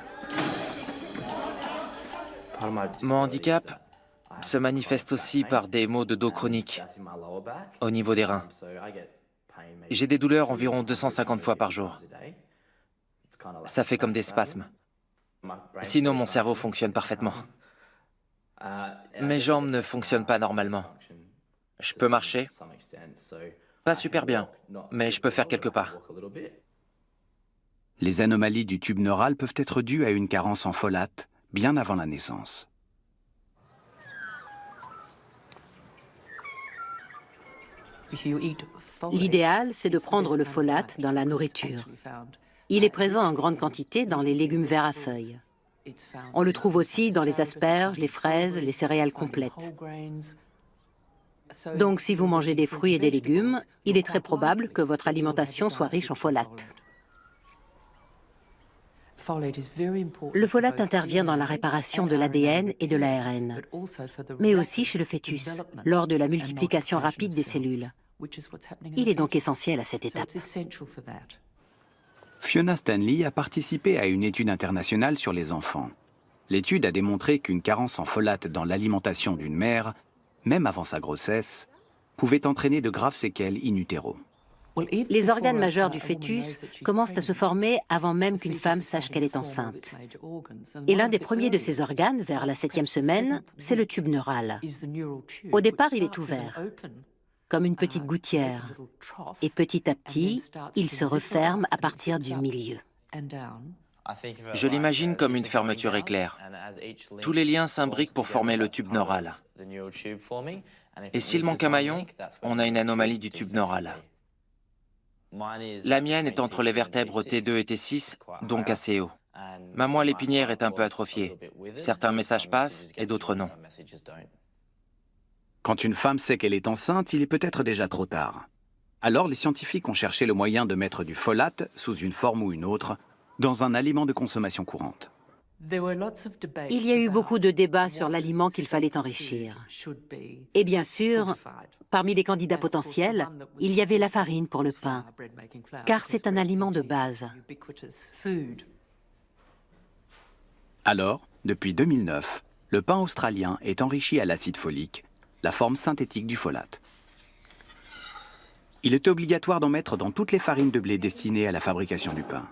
Mon handicap se manifeste aussi par des maux de dos chroniques au niveau des reins. J'ai des douleurs environ 250 fois par jour. Ça fait comme des spasmes. Sinon, mon cerveau fonctionne parfaitement. Mes jambes ne fonctionnent pas normalement. Je peux marcher. Pas super bien, mais je peux faire quelques pas. Les anomalies du tube neural peuvent être dues à une carence en folate bien avant la naissance. L'idéal, c'est de prendre le folate dans la nourriture. Il est présent en grande quantité dans les légumes verts à feuilles. On le trouve aussi dans les asperges, les fraises, les céréales complètes. Donc si vous mangez des fruits et des légumes, il est très probable que votre alimentation soit riche en folate. Le folate intervient dans la réparation de l'ADN et de l'ARN, mais aussi chez le fœtus, lors de la multiplication rapide des cellules. Il est donc essentiel à cette étape. Fiona Stanley a participé à une étude internationale sur les enfants. L'étude a démontré qu'une carence en folate dans l'alimentation d'une mère, même avant sa grossesse, pouvait entraîner de graves séquelles in utero. Les organes majeurs du fœtus commencent à se former avant même qu'une femme sache qu'elle est enceinte. Et l'un des premiers de ces organes, vers la 7e semaine, c'est le tube neural. Au départ, il est ouvert, comme une petite gouttière. Et petit à petit, il se referme à partir du milieu. Je l'imagine comme une fermeture éclair. Tous les liens s'imbriquent pour former le tube neural. Et s'il manque un maillon, on a une anomalie du tube neural. La mienne est entre les vertèbres T2 et T6, donc assez haut. Ma moelle épinière est un peu atrophiée. Certains messages passent et d'autres non. Quand une femme sait qu'elle est enceinte, il est peut-être déjà trop tard. Alors les scientifiques ont cherché le moyen de mettre du folate, sous une forme ou une autre, dans un aliment de consommation courante. Il y a eu beaucoup de débats sur l'aliment qu'il fallait enrichir. Et bien sûr, parmi les candidats potentiels, il y avait la farine pour le pain, car c'est un aliment de base. Alors, depuis 2009, le pain australien est enrichi à l'acide folique, la forme synthétique du folate. Il est obligatoire d'en mettre dans toutes les farines de blé destinées à la fabrication du pain.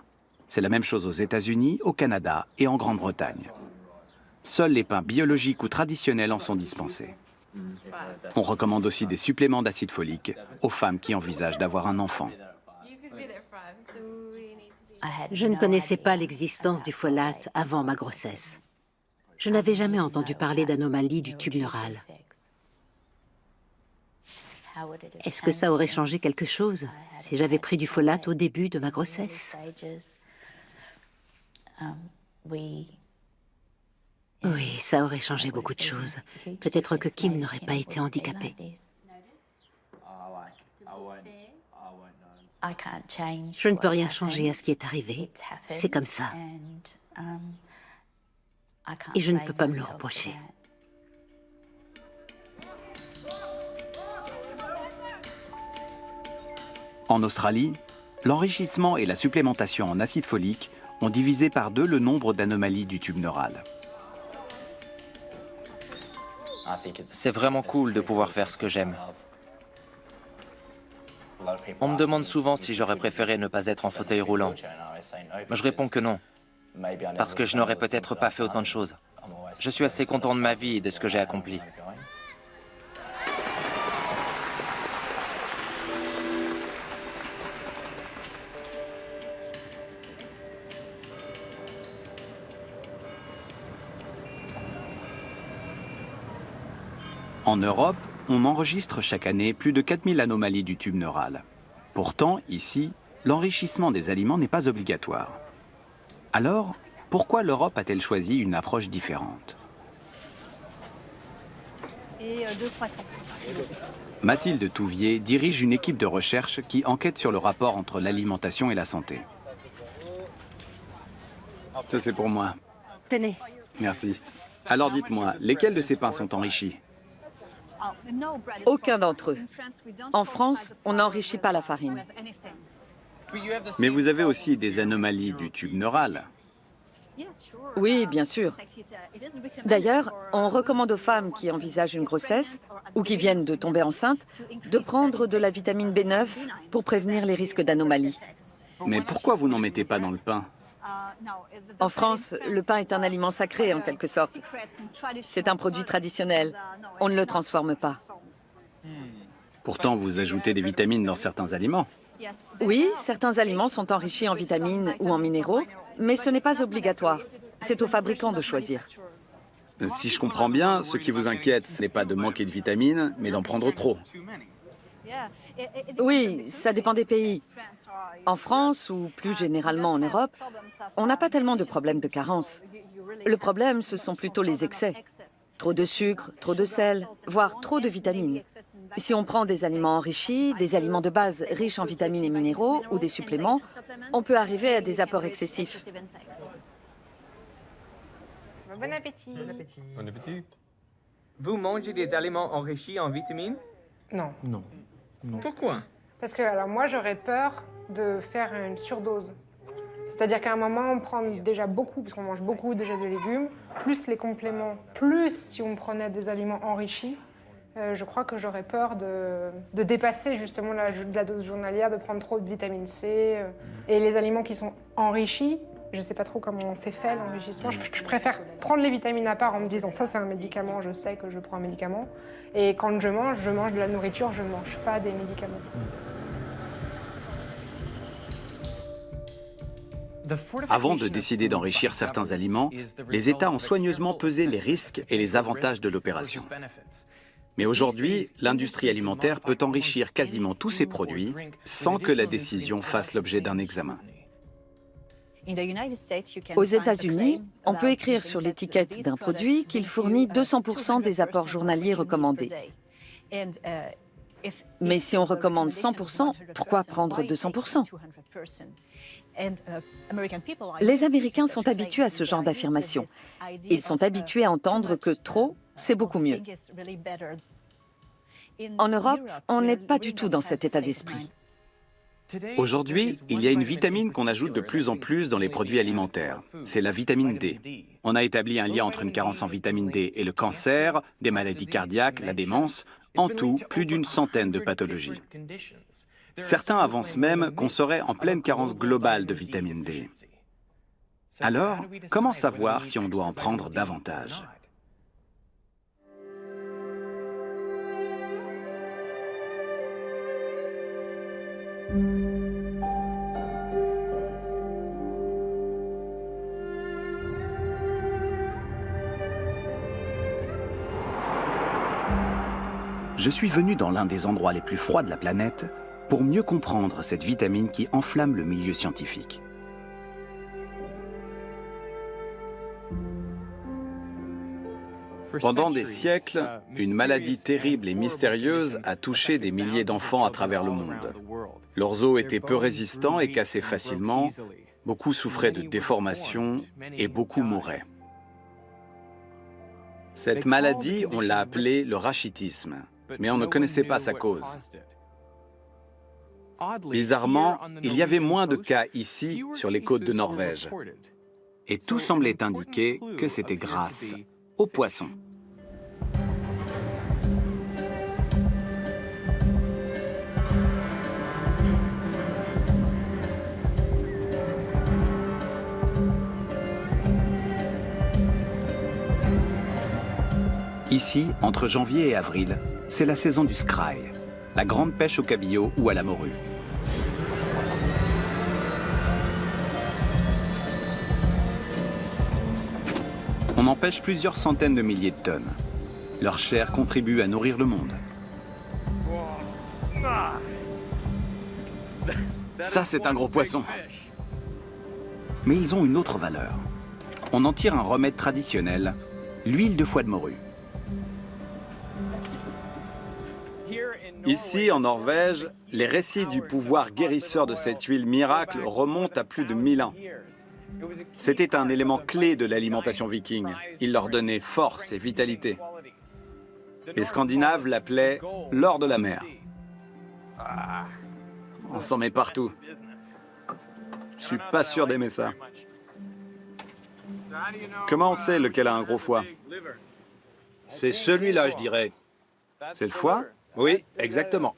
C'est la même chose aux États-Unis, au Canada et en Grande-Bretagne. Seuls les pains biologiques ou traditionnels en sont dispensés. On recommande aussi des suppléments d'acide folique aux femmes qui envisagent d'avoir un enfant. Je ne connaissais pas l'existence du folate avant ma grossesse. Je n'avais jamais entendu parler d'anomalie du tube neural. Est-ce que ça aurait changé quelque chose si j'avais pris du folate au début de ma grossesse? Oui, ça aurait changé beaucoup de choses. Peut-être que Kim n'aurait pas été handicapée. Je ne peux rien changer à ce qui est arrivé. C'est comme ça. Et je ne peux pas me le reprocher. En Australie, l'enrichissement et la supplémentation en acide folique ont divisé par 2 le nombre d'anomalies du tube neural. C'est vraiment cool de pouvoir faire ce que j'aime. On me demande souvent si j'aurais préféré ne pas être en fauteuil roulant. Je réponds que non, parce que je n'aurais peut-être pas fait autant de choses. Je suis assez content de ma vie et de ce que j'ai accompli. En Europe, on enregistre chaque année plus de 4000 anomalies du tube neural. Pourtant, ici, l'enrichissement des aliments n'est pas obligatoire. Alors, pourquoi l'Europe a-t-elle choisi une approche différente? Mathilde Touvier dirige une équipe de recherche qui enquête sur le rapport entre l'alimentation et la santé. Ça, c'est pour moi. Tenez. Merci. Alors dites-moi, lesquels de ces pains sont enrichis? Aucun d'entre eux. En France, on n'enrichit pas la farine. Mais vous avez aussi des anomalies du tube neural. Oui, bien sûr. D'ailleurs, on recommande aux femmes qui envisagent une grossesse ou qui viennent de tomber enceinte de prendre de la vitamine B9 pour prévenir les risques d'anomalies. Mais pourquoi vous n'en mettez pas dans le pain? En France, le pain est un aliment sacré en quelque sorte. C'est un produit traditionnel. On ne le transforme pas. Pourtant, vous ajoutez des vitamines dans certains aliments. Oui, certains aliments sont enrichis en vitamines ou en minéraux, mais ce n'est pas obligatoire. C'est aux fabricants de choisir. Si je comprends bien, ce qui vous inquiète, ce n'est pas de manquer de vitamines, mais d'en prendre trop. Oui, ça dépend des pays. En France, ou plus généralement en Europe, on n'a pas tellement de problèmes de carence. Le problème, ce sont plutôt les excès. Trop de sucre, trop de sel, voire trop de vitamines. Si on prend des aliments enrichis, des aliments de base riches en vitamines et minéraux ou des suppléments, on peut arriver à des apports excessifs. Bon appétit. Bon appétit. Vous mangez des aliments enrichis en vitamines? Non. Non. Pourquoi? Parce que alors moi, j'aurais peur de faire une surdose. C'est-à-dire qu'à un moment, on prend déjà beaucoup, parce qu'on mange beaucoup déjà de légumes, plus les compléments, plus si on prenait des aliments enrichis, je crois que j'aurais peur de dépasser justement la dose journalière, de prendre trop de vitamine C. Et les aliments qui sont enrichis, je ne sais pas trop comment c'est fait l'enrichissement. Je préfère prendre les vitamines à part en me disant ça c'est un médicament, je sais que je prends un médicament. Et quand je mange de la nourriture, je ne mange pas des médicaments. Avant de décider d'enrichir certains aliments, les États ont soigneusement pesé les risques et les avantages de l'opération. Mais aujourd'hui, l'industrie alimentaire peut enrichir quasiment tous ses produits sans que la décision fasse l'objet d'un examen. Aux États-Unis, on peut écrire sur l'étiquette d'un produit qu'il fournit 200% des apports journaliers recommandés. Mais si on recommande 100%, pourquoi prendre 200%? Les Américains sont habitués à ce genre d'affirmation. Ils sont habitués à entendre que trop, c'est beaucoup mieux. En Europe, on n'est pas du tout dans cet état d'esprit. Aujourd'hui, il y a une vitamine qu'on ajoute de plus en plus dans les produits alimentaires. C'est la vitamine D. On a établi un lien entre une carence en vitamine D et le cancer, des maladies cardiaques, la démence, en tout, plus d'une centaine de pathologies. Certains avancent même qu'on serait en pleine carence globale de vitamine D. Alors, comment savoir si on doit en prendre davantage ? Je suis venu dans l'un des endroits les plus froids de la planète pour mieux comprendre cette vitamine qui enflamme le milieu scientifique. Pendant des siècles, une maladie terrible et mystérieuse a touché des milliers d'enfants à travers le monde. Leurs os étaient peu résistants et cassaient facilement, beaucoup souffraient de déformations et beaucoup mouraient. Cette maladie, on l'a appelée le rachitisme, mais on ne connaissait pas sa cause. Bizarrement, il y avait moins de cas ici, sur les côtes de Norvège. Et tout semblait indiquer que c'était grâce aux poissons. Ici, entre janvier et avril, c'est la saison du skraï, la grande pêche au cabillaud ou à la morue. On en pêche plusieurs centaines de milliers de tonnes. Leur chair contribue à nourrir le monde. Ça, c'est un gros poisson. Mais ils ont une autre valeur. On en tire un remède traditionnel, l'huile de foie de morue. Ici, en Norvège, les récits du pouvoir guérisseur de cette huile miracle remontent à plus de 1000 ans. C'était un élément clé de l'alimentation viking. Il leur donnait force et vitalité. Les Scandinaves l'appelaient l'or de la mer. On s'en met partout. Je suis pas sûr d'aimer ça. Comment on sait lequel a un gros foie? C'est celui-là, je dirais. C'est le foie? Oui, exactement.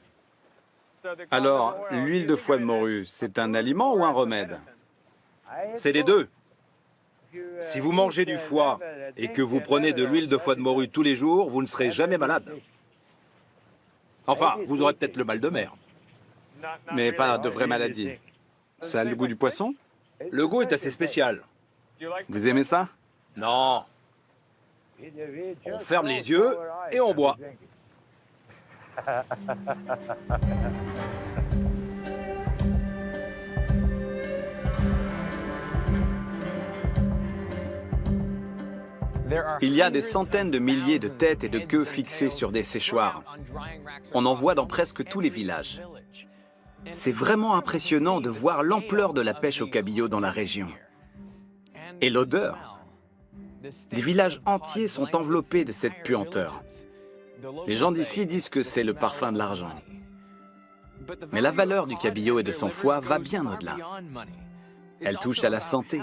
Alors, l'huile de foie de morue, c'est un aliment ou un remède? C'est les deux. Si vous mangez du foie et que vous prenez de l'huile de foie de morue tous les jours, vous ne serez jamais malade. Enfin, vous aurez peut-être le mal de mer. Mais pas de vraie maladie. Ça a le goût du poisson? Le goût est assez spécial. Vous aimez ça? Non. On ferme les yeux et on boit. Il y a des centaines de milliers de têtes et de queues fixées sur des séchoirs. On en voit dans presque tous les villages. C'est vraiment impressionnant de voir l'ampleur de la pêche au cabillaud dans la région. Et l'odeur. Des villages entiers sont enveloppés de cette puanteur. Les gens d'ici disent que c'est le parfum de l'argent. Mais la valeur du cabillaud et de son foie va bien au-delà. Elle touche à la santé.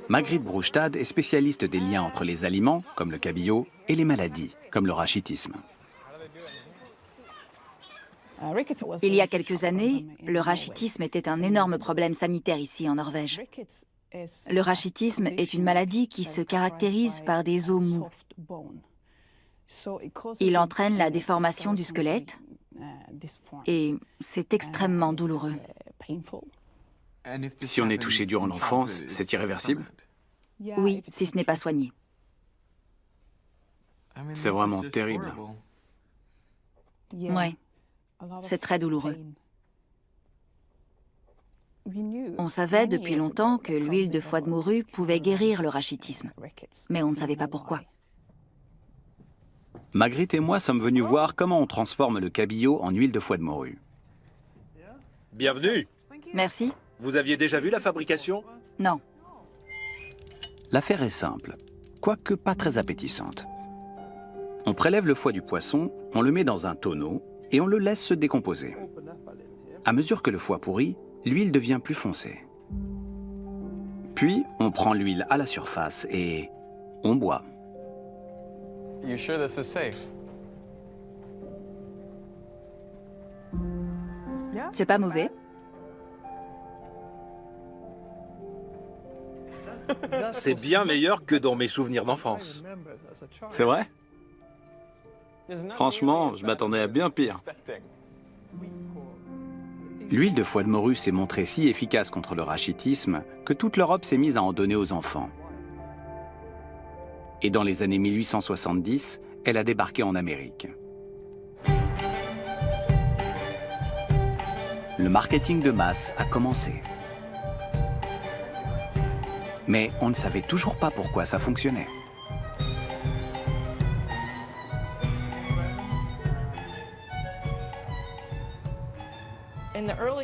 Margriet Broestad est spécialiste des liens entre les aliments, comme le cabillaud, et les maladies, comme le rachitisme. Il y a quelques années, le rachitisme était un énorme problème sanitaire ici en Norvège. Le rachitisme est une maladie qui se caractérise par des os mous. Il entraîne la déformation du squelette et c'est extrêmement douloureux. Si on est touché durant l'enfance, c'est irréversible? Oui, si ce n'est pas soigné. C'est vraiment terrible. Oui, c'est très douloureux. On savait depuis longtemps que l'huile de foie de morue pouvait guérir le rachitisme, mais on ne savait pas pourquoi. Margriet et moi sommes venus voir comment on transforme le cabillaud en huile de foie de morue. Bienvenue. Merci. Vous aviez déjà vu la fabrication? Non. L'affaire est simple, quoique pas très appétissante. On prélève le foie du poisson, on le met dans un tonneau et on le laisse se décomposer. À mesure que le foie pourrit, l'huile devient plus foncée. Puis, on prend l'huile à la surface et on boit. You sure this is safe? C'est pas mauvais. C'est bien meilleur que dans mes souvenirs d'enfance. C'est vrai? Franchement, je m'attendais à bien pire. L'huile de foie de morue s'est montrée si efficace contre le rachitisme que toute l'Europe s'est mise à en donner aux enfants. Et dans les années 1870, elle a débarqué en Amérique. Le marketing de masse a commencé. Mais on ne savait toujours pas pourquoi ça fonctionnait.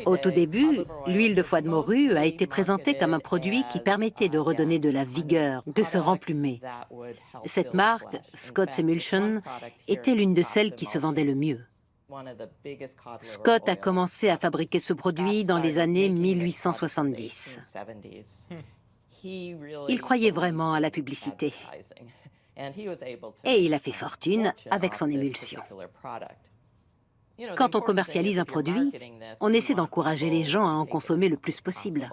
Au tout début, l'huile de foie de morue a été présentée comme un produit qui permettait de redonner de la vigueur, de se remplumer. Cette marque, Scott's Emulsion, était l'une de celles qui se vendait le mieux. Scott a commencé à fabriquer ce produit dans les années 1870. Il croyait vraiment à la publicité. Et il a fait fortune avec son émulsion. Quand on commercialise un produit, on essaie d'encourager les gens à en consommer le plus possible.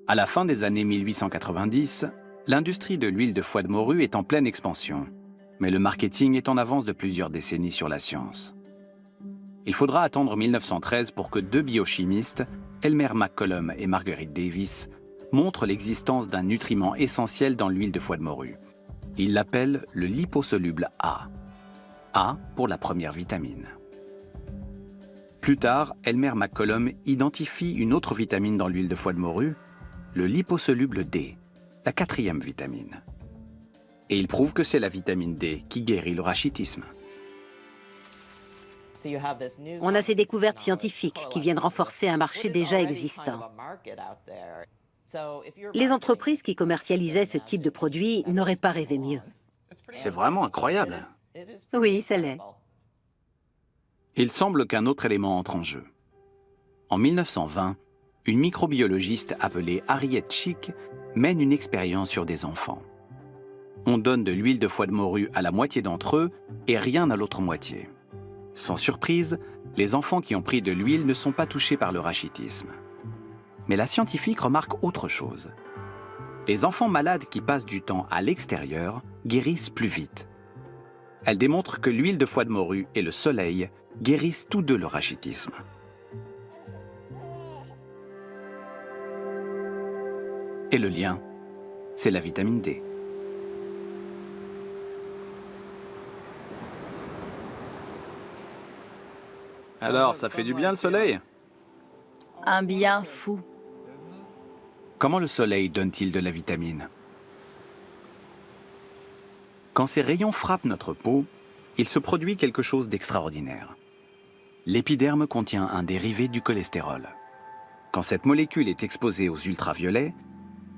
À la fin des années 1890, l'industrie de l'huile de foie de morue est en pleine expansion. Mais le marketing est en avance de plusieurs décennies sur la science. Il faudra attendre 1913 pour que deux biochimistes, Elmer McCollum et Marguerite Davis, montrent l'existence d'un nutriment essentiel dans l'huile de foie de morue. Ils l'appellent le liposoluble A. A pour la première vitamine. Plus tard, Elmer McCollum identifie une autre vitamine dans l'huile de foie de morue, le liposoluble D, la quatrième vitamine. Et il prouve que c'est la vitamine D qui guérit le rachitisme. On a ces découvertes scientifiques qui viennent renforcer un marché déjà existant. Les entreprises qui commercialisaient ce type de produit n'auraient pas rêvé mieux. C'est vraiment incroyable. Oui, ça l'est. Il semble qu'un autre élément entre en jeu. En 1920, une microbiologiste appelée Harriet Schick mène une expérience sur des enfants. On donne de l'huile de foie de morue à la moitié d'entre eux et rien à l'autre moitié. Sans surprise, les enfants qui ont pris de l'huile ne sont pas touchés par le rachitisme. Mais la scientifique remarque autre chose. Les enfants malades qui passent du temps à l'extérieur guérissent plus vite. Elle démontre que l'huile de foie de morue et le soleil guérissent tous deux le rachitisme. Et le lien, c'est la vitamine D. Alors, ça fait du bien le soleil? Un bien fou. Comment le soleil donne-t-il de la vitamine? Quand ces rayons frappent notre peau, il se produit quelque chose d'extraordinaire. L'épiderme contient un dérivé du cholestérol. Quand cette molécule est exposée aux ultraviolets,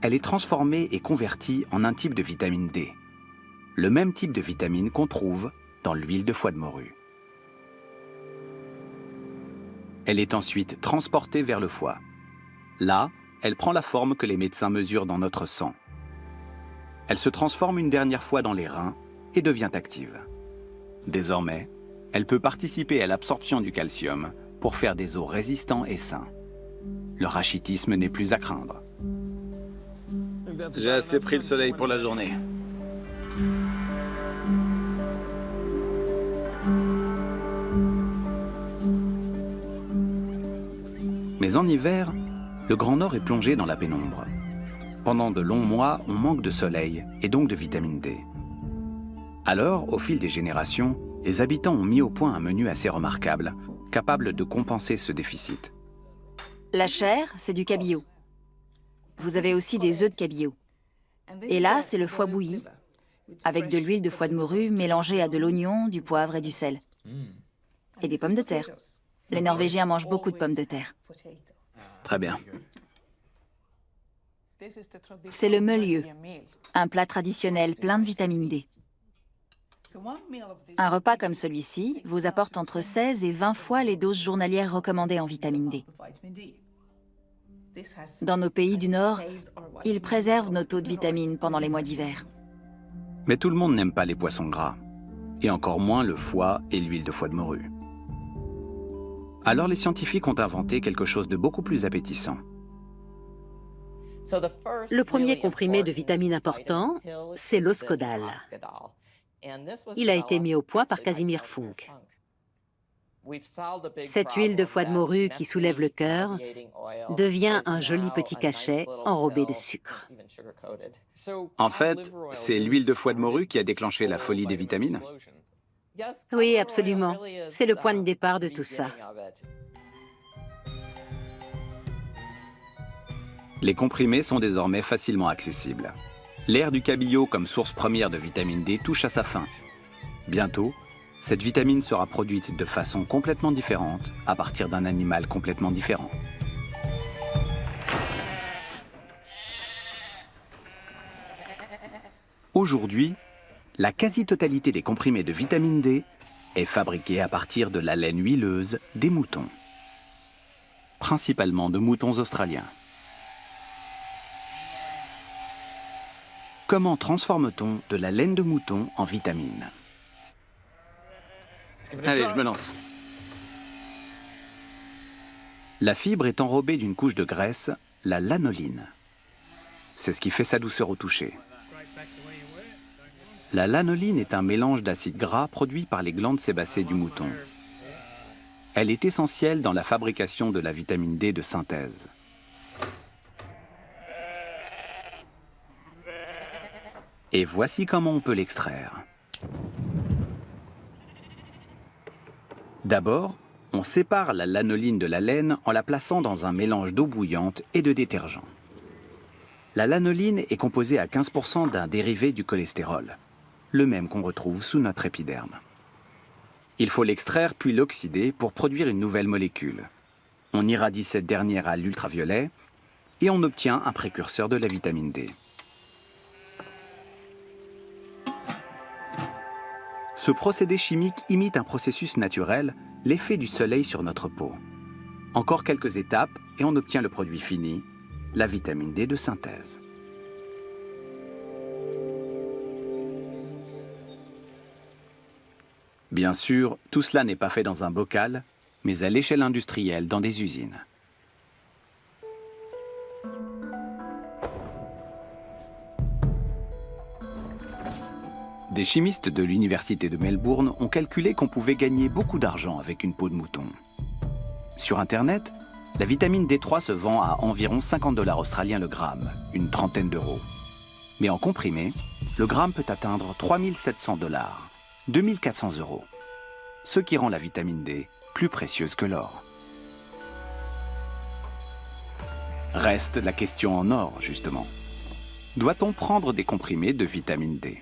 elle est transformée et convertie en un type de vitamine D, le même type de vitamine qu'on trouve dans l'huile de foie de morue. Elle est ensuite transportée vers le foie. Là, elle prend la forme que les médecins mesurent dans notre sang. Elle se transforme une dernière fois dans les reins et devient active. Désormais, elle peut participer à l'absorption du calcium pour faire des os résistants et sains. Le rachitisme n'est plus à craindre. J'ai assez pris le soleil pour la journée. Mais en hiver, le Grand Nord est plongé dans la pénombre. Pendant de longs mois, on manque de soleil et donc de vitamine D. Alors, au fil des générations, les habitants ont mis au point un menu assez remarquable, capable de compenser ce déficit. La chair, c'est du cabillaud. Vous avez aussi des œufs de cabillaud. Et là, c'est le foie bouilli, avec de l'huile de foie de morue mélangée à de l'oignon, du poivre et du sel. Et des pommes de terre. Les Norvégiens mangent beaucoup de pommes de terre. Très bien. C'est le meulieu, un plat traditionnel plein de vitamine D. Un repas comme celui-ci vous apporte entre 16 et 20 fois les doses journalières recommandées en vitamine D. Dans nos pays du Nord, ils préservent nos taux de vitamines pendant les mois d'hiver. Mais tout le monde n'aime pas les poissons gras, et encore moins le foie et l'huile de foie de morue. Alors les scientifiques ont inventé quelque chose de beaucoup plus appétissant. Le premier comprimé de vitamine important, c'est l'Oscodal. Il a été mis au point par Casimir Funk. Cette huile de foie de morue qui soulève le cœur devient un joli petit cachet enrobé de sucre. En fait, c'est l'huile de foie de morue qui a déclenché la folie des vitamines? Oui, absolument. C'est le point de départ de tout ça. Les comprimés sont désormais facilement accessibles. L'ère du cabillaud comme source première de vitamine D touche à sa fin. Bientôt, cette vitamine sera produite de façon complètement différente à partir d'un animal complètement différent. Aujourd'hui, la quasi-totalité des comprimés de vitamine D est fabriquée à partir de la laine huileuse des moutons. Principalement de moutons australiens. Comment transforme-t-on de la laine de mouton en vitamine? Allez, je me lance. La fibre est enrobée d'une couche de graisse, la lanoline. C'est ce qui fait sa douceur au toucher. La lanoline est un mélange d'acides gras produit par les glandes sébacées du mouton. Elle est essentielle dans la fabrication de la vitamine D de synthèse. Et voici comment on peut l'extraire. D'abord, on sépare la lanoline de la laine en la plaçant dans un mélange d'eau bouillante et de détergent. La lanoline est composée à 15% d'un dérivé du cholestérol, le même qu'on retrouve sous notre épiderme. Il faut l'extraire puis l'oxyder pour produire une nouvelle molécule. On irradie cette dernière à l'ultraviolet et on obtient un précurseur de la vitamine D. Ce procédé chimique imite un processus naturel, l'effet du soleil sur notre peau. Encore quelques étapes et on obtient le produit fini, la vitamine D de synthèse. Bien sûr, tout cela n'est pas fait dans un bocal, mais à l'échelle industrielle dans des usines. Des chimistes de l'université de Melbourne ont calculé qu'on pouvait gagner beaucoup d'argent avec une peau de mouton. Sur Internet, la vitamine D3 se vend à environ 50 $ australiens le gramme, une trentaine d'euros. Mais en comprimé, le gramme peut atteindre 3 700 $, 2 400 €, ce qui rend la vitamine D plus précieuse que l'or. Reste la question en or, justement. Doit-on prendre des comprimés de vitamine D ?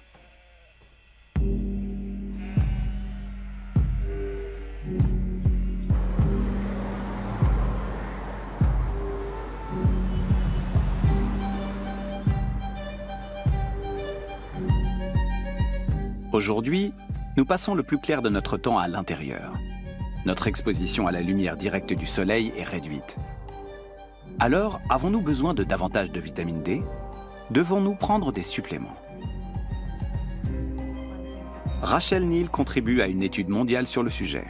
Aujourd'hui, nous passons le plus clair de notre temps à l'intérieur. Notre exposition à la lumière directe du soleil est réduite. Alors, avons-nous besoin de davantage de vitamine D? Devons-nous prendre des suppléments? Rachel Neal contribue à une étude mondiale sur le sujet.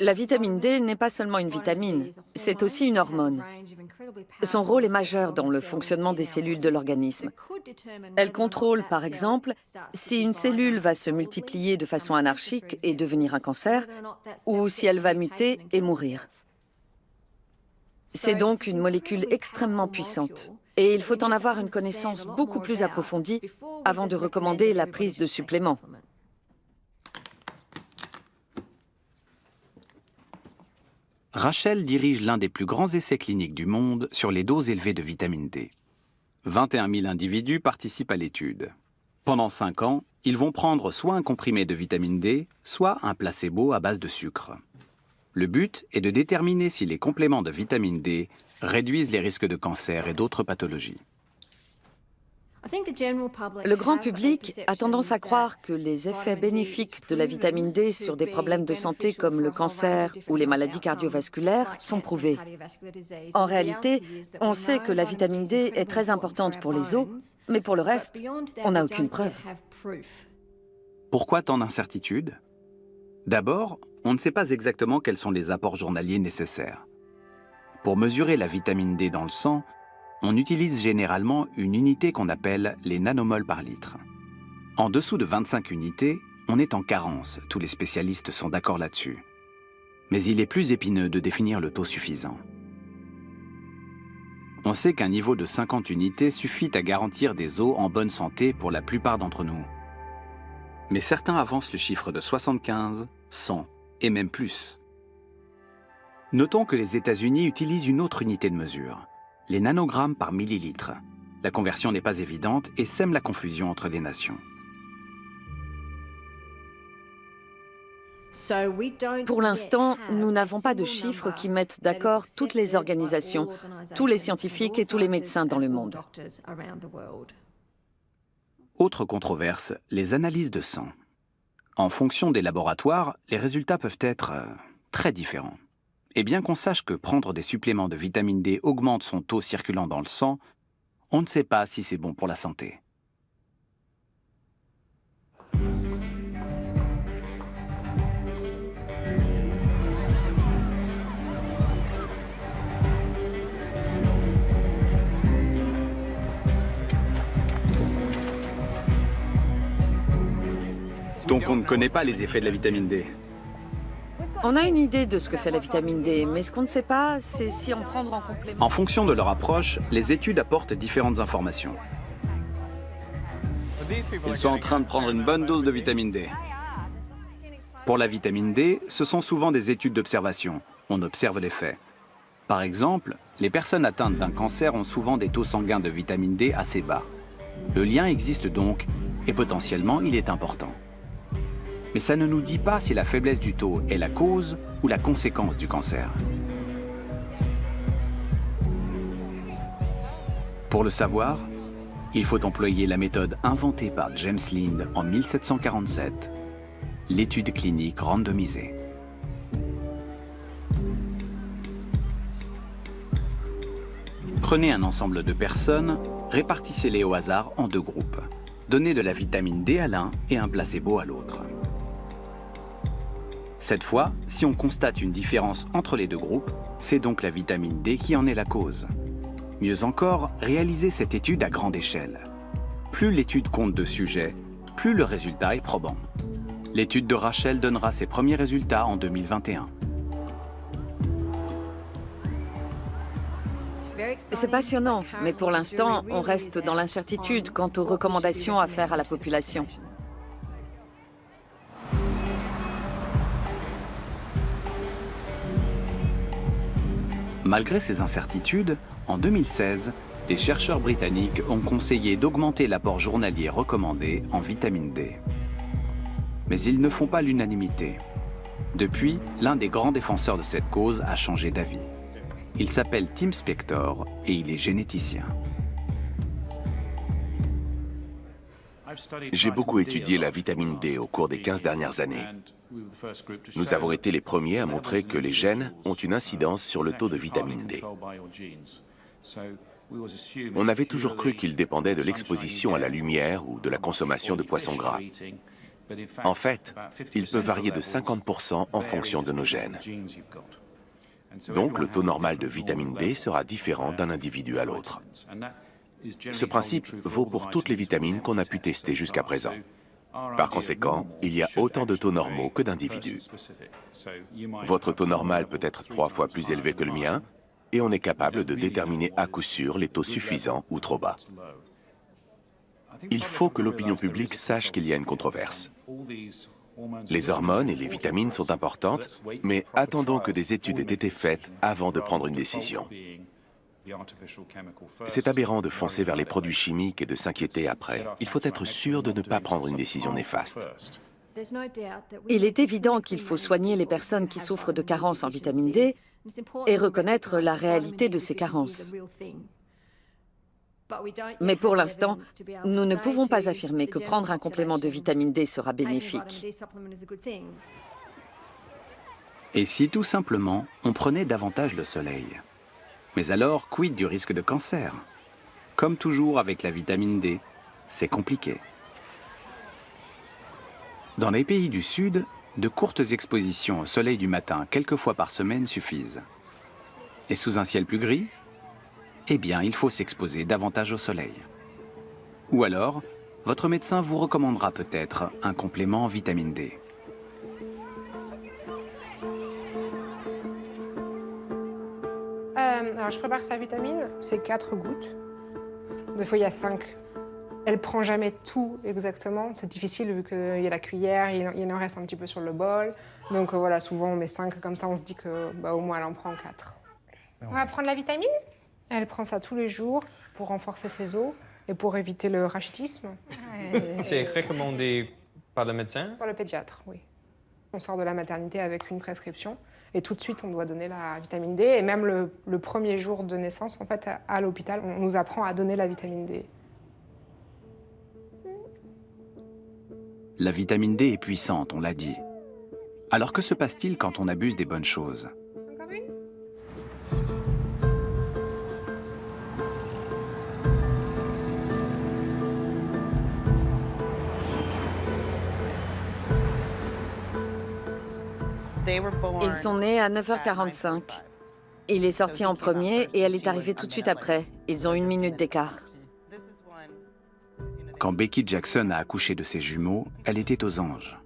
La vitamine D n'est pas seulement une vitamine, c'est aussi une hormone. Son rôle est majeur dans le fonctionnement des cellules de l'organisme. Elle contrôle, par exemple, si une cellule va se multiplier de façon anarchique et devenir un cancer, ou si elle va muter et mourir. C'est donc une molécule extrêmement puissante. Et il faut en avoir une connaissance beaucoup plus approfondie avant de recommander la prise de suppléments. Rachel dirige l'un des plus grands essais cliniques du monde sur les doses élevées de vitamine D. 21 000 individus participent à l'étude. Pendant 5 ans, ils vont prendre soit un comprimé de vitamine D, soit un placebo à base de sucre. Le but est de déterminer si les compléments de vitamine D réduisent les risques de cancer et d'autres pathologies. Le grand public a tendance à croire que les effets bénéfiques de la vitamine D sur des problèmes de santé comme le cancer ou les maladies cardiovasculaires sont prouvés. En réalité, on sait que la vitamine D est très importante pour les os, mais pour le reste, on n'a aucune preuve. Pourquoi tant d'incertitudes? D'abord, on ne sait pas exactement quels sont les apports journaliers nécessaires. Pour mesurer la vitamine D dans le sang, on utilise généralement une unité qu'on appelle les nanomoles par litre. En dessous de 25 unités, on est en carence, tous les spécialistes sont d'accord là-dessus. Mais il est plus épineux de définir le taux suffisant. On sait qu'un niveau de 50 unités suffit à garantir des os en bonne santé pour la plupart d'entre nous. Mais certains avancent le chiffre de 75, 100 et même plus. Notons que les États-Unis utilisent une autre unité de mesure, les nanogrammes par millilitre. La conversion n'est pas évidente et sème la confusion entre les nations. Pour l'instant, nous n'avons pas de chiffres qui mettent d'accord toutes les organisations, tous les scientifiques et tous les médecins dans le monde. Autre controverse, les analyses de sang. En fonction des laboratoires, les résultats peuvent être très différents. Et bien qu'on sache que prendre des suppléments de vitamine D augmente son taux circulant dans le sang, on ne sait pas si c'est bon pour la santé. Donc on ne connaît pas les effets de la vitamine D. On a une idée de ce que fait la vitamine D, mais ce qu'on ne sait pas, c'est si en prendre en complément. En fonction de leur approche, les études apportent différentes informations. Ils sont en train de prendre une bonne dose de vitamine D. Pour la vitamine D, ce sont souvent des études d'observation. On observe les faits. Par exemple, les personnes atteintes d'un cancer ont souvent des taux sanguins de vitamine D assez bas. Le lien existe donc, et potentiellement il est important. Mais ça ne nous dit pas si la faiblesse du taux est la cause ou la conséquence du cancer. Pour le savoir, il faut employer la méthode inventée par James Lind en 1747, l'étude clinique randomisée. Prenez un ensemble de personnes, répartissez-les au hasard en 2 groupes. donner de la vitamine D à l'un et un placebo à l'autre. Cette fois, si on constate une différence entre les deux groupes, c'est donc la vitamine D qui en est la cause. Mieux encore, réaliser cette étude à grande échelle. Plus l'étude compte de sujets, plus le résultat est probant. L'étude de Rachel donnera ses premiers résultats en 2021. C'est passionnant, mais pour l'instant, on reste dans l'incertitude quant aux recommandations à faire à la population. Malgré ces incertitudes, en 2016, des chercheurs britanniques ont conseillé d'augmenter l'apport journalier recommandé en vitamine D. Mais ils ne font pas l'unanimité. Depuis, l'un des grands défenseurs de cette cause a changé d'avis. Il s'appelle Tim Spector et il est généticien. J'ai beaucoup étudié la vitamine D au cours des 15 dernières années. Nous avons été les premiers à montrer que les gènes ont une incidence sur le taux de vitamine D. On avait toujours cru qu'il dépendait de l'exposition à la lumière ou de la consommation de poissons gras. En fait, il peut varier de 50% en fonction de nos gènes. Donc, le taux normal de vitamine D sera différent d'un individu à l'autre. Ce principe vaut pour toutes les vitamines qu'on a pu tester jusqu'à présent. Par conséquent, il y a autant de taux normaux que d'individus. Votre taux normal peut être 3 fois plus élevé que le mien, et on est capable de déterminer à coup sûr les taux suffisants ou trop bas. Il faut que l'opinion publique sache qu'il y a une controverse. Les hormones et les vitamines sont importantes, mais attendons que des études aient été faites avant de prendre une décision. C'est aberrant de foncer vers les produits chimiques et de s'inquiéter après. Il faut être sûr de ne pas prendre une décision néfaste. Il est évident qu'il faut soigner les personnes qui souffrent de carences en vitamine D et reconnaître la réalité de ces carences. Mais pour l'instant, nous ne pouvons pas affirmer que prendre un complément de vitamine D sera bénéfique. Et si tout simplement, on prenait davantage le soleil? Mais alors, quid du risque de cancer? Comme toujours avec la vitamine D, c'est compliqué. Dans les pays du Sud, de courtes expositions au soleil du matin quelques fois par semaine suffisent. Et sous un ciel plus gris? Eh bien, il faut s'exposer davantage au soleil. Ou alors, votre médecin vous recommandera peut-être un complément en vitamine D. Alors, je prépare sa vitamine, c'est 4 gouttes. Des fois, il y a 5. Elle prend jamais tout exactement. C'est difficile vu qu'il y a la cuillère, il en reste un petit peu sur le bol. Donc voilà, souvent on met 5 comme ça, on se dit que au moins elle en prend 4. On va prendre la vitamine. Elle prend ça tous les jours pour renforcer ses os et pour éviter le rachitisme. C'est recommandé par le médecin? Par le pédiatre, oui. On sort de la maternité avec une prescription et tout de suite on doit donner la vitamine D. Et même le premier jour de naissance, en fait, à l'hôpital, on nous apprend à donner la vitamine D. La vitamine D est puissante, on l'a dit. Alors que se passe-t-il quand on abuse des bonnes choses? Ils sont nés à 9h45. Il est sorti en premier et elle est arrivée tout de suite après. Ils ont 1 minute d'écart. Quand Becky Jackson a accouché de ses jumeaux, elle était aux anges.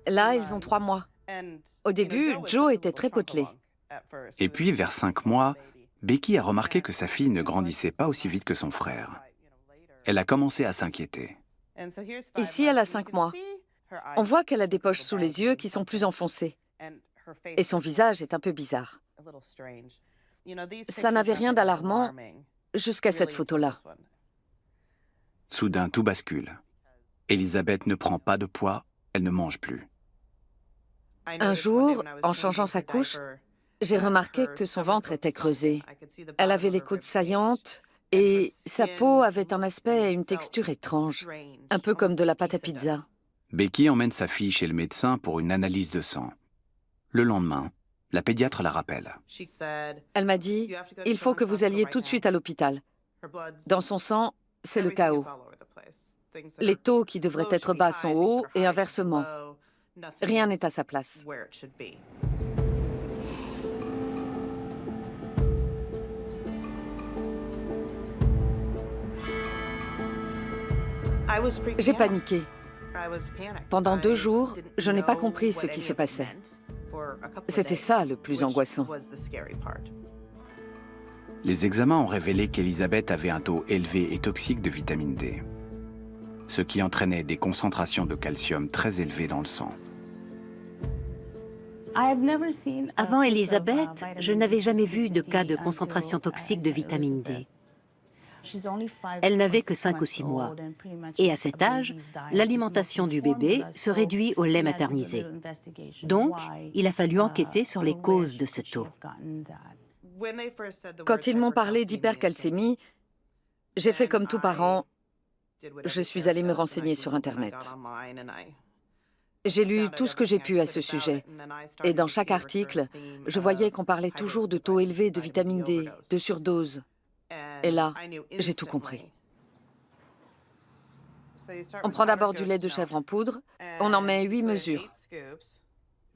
Là, ils ont 3 mois. Au début, Joe était très potelé. Et puis, vers 5 mois, Becky a remarqué que sa fille ne grandissait pas aussi vite que son frère. Elle a commencé à s'inquiéter. Ici, elle a 5 mois. On voit qu'elle a des poches sous les yeux qui sont plus enfoncées. Et son visage est un peu bizarre. Ça n'avait rien d'alarmant jusqu'à cette photo-là. Soudain, tout bascule. Elisabeth ne prend pas de poids, elle ne mange plus. Un jour, en changeant sa couche, j'ai remarqué que son ventre était creusé. Elle avait les côtes saillantes et sa peau avait un aspect et une texture étrange, un peu comme de la pâte à pizza. Becky emmène sa fille chez le médecin pour une analyse de sang. Le lendemain, la pédiatre la rappelle. Elle m'a dit « Il faut que vous alliez tout de suite à l'hôpital. Dans son sang, c'est le chaos. Les taux qui devraient être bas sont hauts et inversement. Rien n'est à sa place. J'ai paniqué. Pendant 2 jours, je n'ai pas compris ce qui se passait. C'était ça le plus angoissant. Les examens ont révélé qu'Elisabeth avait un taux élevé et toxique de vitamine D, ce qui entraînait des concentrations de calcium très élevées dans le sang. Avant Elisabeth, je n'avais jamais vu de cas de concentration toxique de vitamine D. Elle n'avait que 5 ou 6 mois. Et à cet âge, l'alimentation du bébé se réduit au lait maternisé. Donc, il a fallu enquêter sur les causes de ce taux. Quand ils m'ont parlé d'hypercalcémie, j'ai fait comme tout parent, je suis allée me renseigner sur Internet. J'ai lu tout ce que j'ai pu à ce sujet. Et dans chaque article, je voyais qu'on parlait toujours de taux élevés de vitamine D, de surdose. Et là, j'ai tout compris. On prend d'abord du lait de chèvre en poudre, on en met 8 mesures.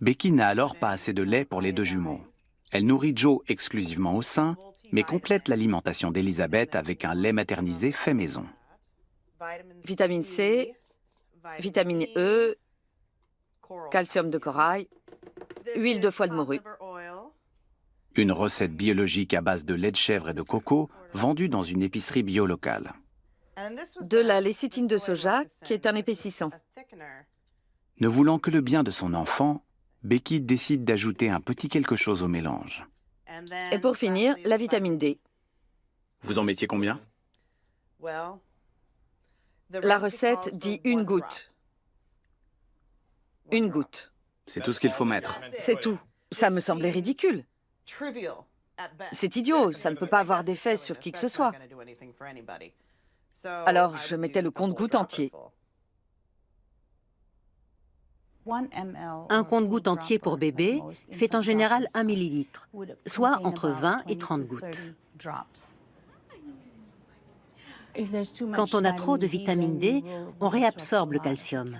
Becky n'a alors pas assez de lait pour les 2 jumeaux. Elle nourrit Joe exclusivement au sein, mais complète l'alimentation d'Elisabeth avec un lait maternisé fait maison. Vitamine C, vitamine E, calcium de corail, huile de foie de morue. Une recette biologique à base de lait de chèvre et de coco, vendue dans une épicerie bio locale. De la lécithine de soja, qui est un épaississant. Ne voulant que le bien de son enfant, Becky décide d'ajouter un petit quelque chose au mélange. Et pour finir, la vitamine D. Vous en mettiez combien? La recette dit 1 goutte. 1 goutte. C'est tout ce qu'il faut mettre. C'est tout. Ça me semblait ridicule. C'est idiot, ça ne peut pas avoir d'effet sur qui que ce soit. Alors, je mettais le compte-gouttes entier. Un compte-gouttes entier pour bébé fait en général 1 millilitre, soit entre 20 et 30 gouttes. Quand on a trop de vitamine D, on réabsorbe le calcium.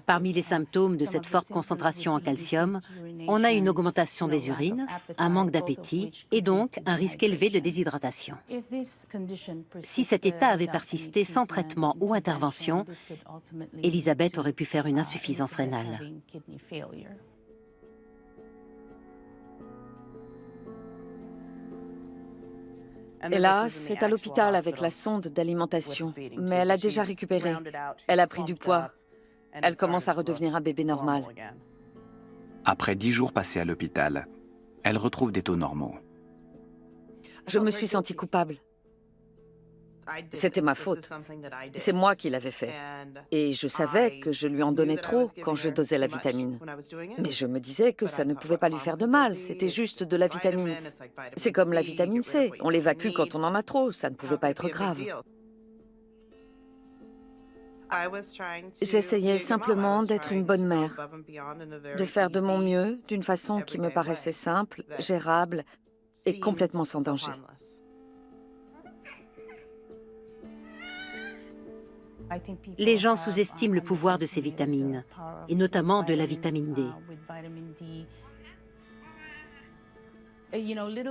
Parmi les symptômes de cette forte concentration en calcium, on a une augmentation des urines, un manque d'appétit et donc un risque élevé de déshydratation. Si cet état avait persisté sans traitement ou intervention, Elisabeth aurait pu faire une insuffisance rénale. Et là, c'est à l'hôpital avec la sonde d'alimentation. Mais elle a déjà récupéré. Elle a pris du poids. Elle commence à redevenir un bébé normal. Après 10 jours passés à l'hôpital, elle retrouve des taux normaux. Je me suis sentie coupable. C'était ma faute. C'est moi qui l'avais fait. Et je savais que je lui en donnais trop quand je dosais la vitamine. Mais je me disais que ça ne pouvait pas lui faire de mal, c'était juste de la vitamine. C'est comme la vitamine C, on l'évacue quand on en a trop, ça ne pouvait pas être grave. J'essayais simplement d'être une bonne mère, de faire de mon mieux d'une façon qui me paraissait simple, gérable et complètement sans danger. Les gens sous-estiment le pouvoir de ces vitamines, et notamment de la vitamine D.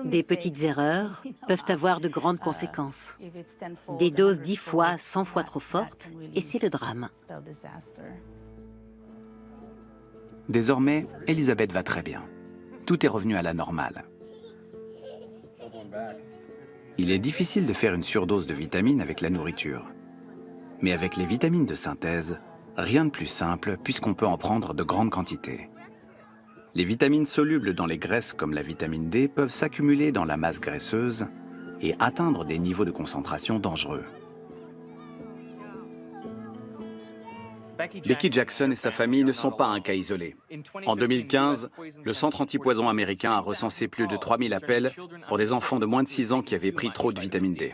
Des petites erreurs peuvent avoir de grandes conséquences. Des doses 10 fois, 100 fois trop fortes, et c'est le drame. Désormais, Elisabeth va très bien. Tout est revenu à la normale. Il est difficile de faire une surdose de vitamines avec la nourriture. Mais avec les vitamines de synthèse, rien de plus simple puisqu'on peut en prendre de grandes quantités. Les vitamines solubles dans les graisses comme la vitamine D peuvent s'accumuler dans la masse graisseuse et atteindre des niveaux de concentration dangereux. Becky Jackson et sa famille ne sont pas un cas isolé. En 2015, le Centre antipoison américain a recensé plus de 3000 appels pour des enfants de moins de 6 ans qui avaient pris trop de vitamine D.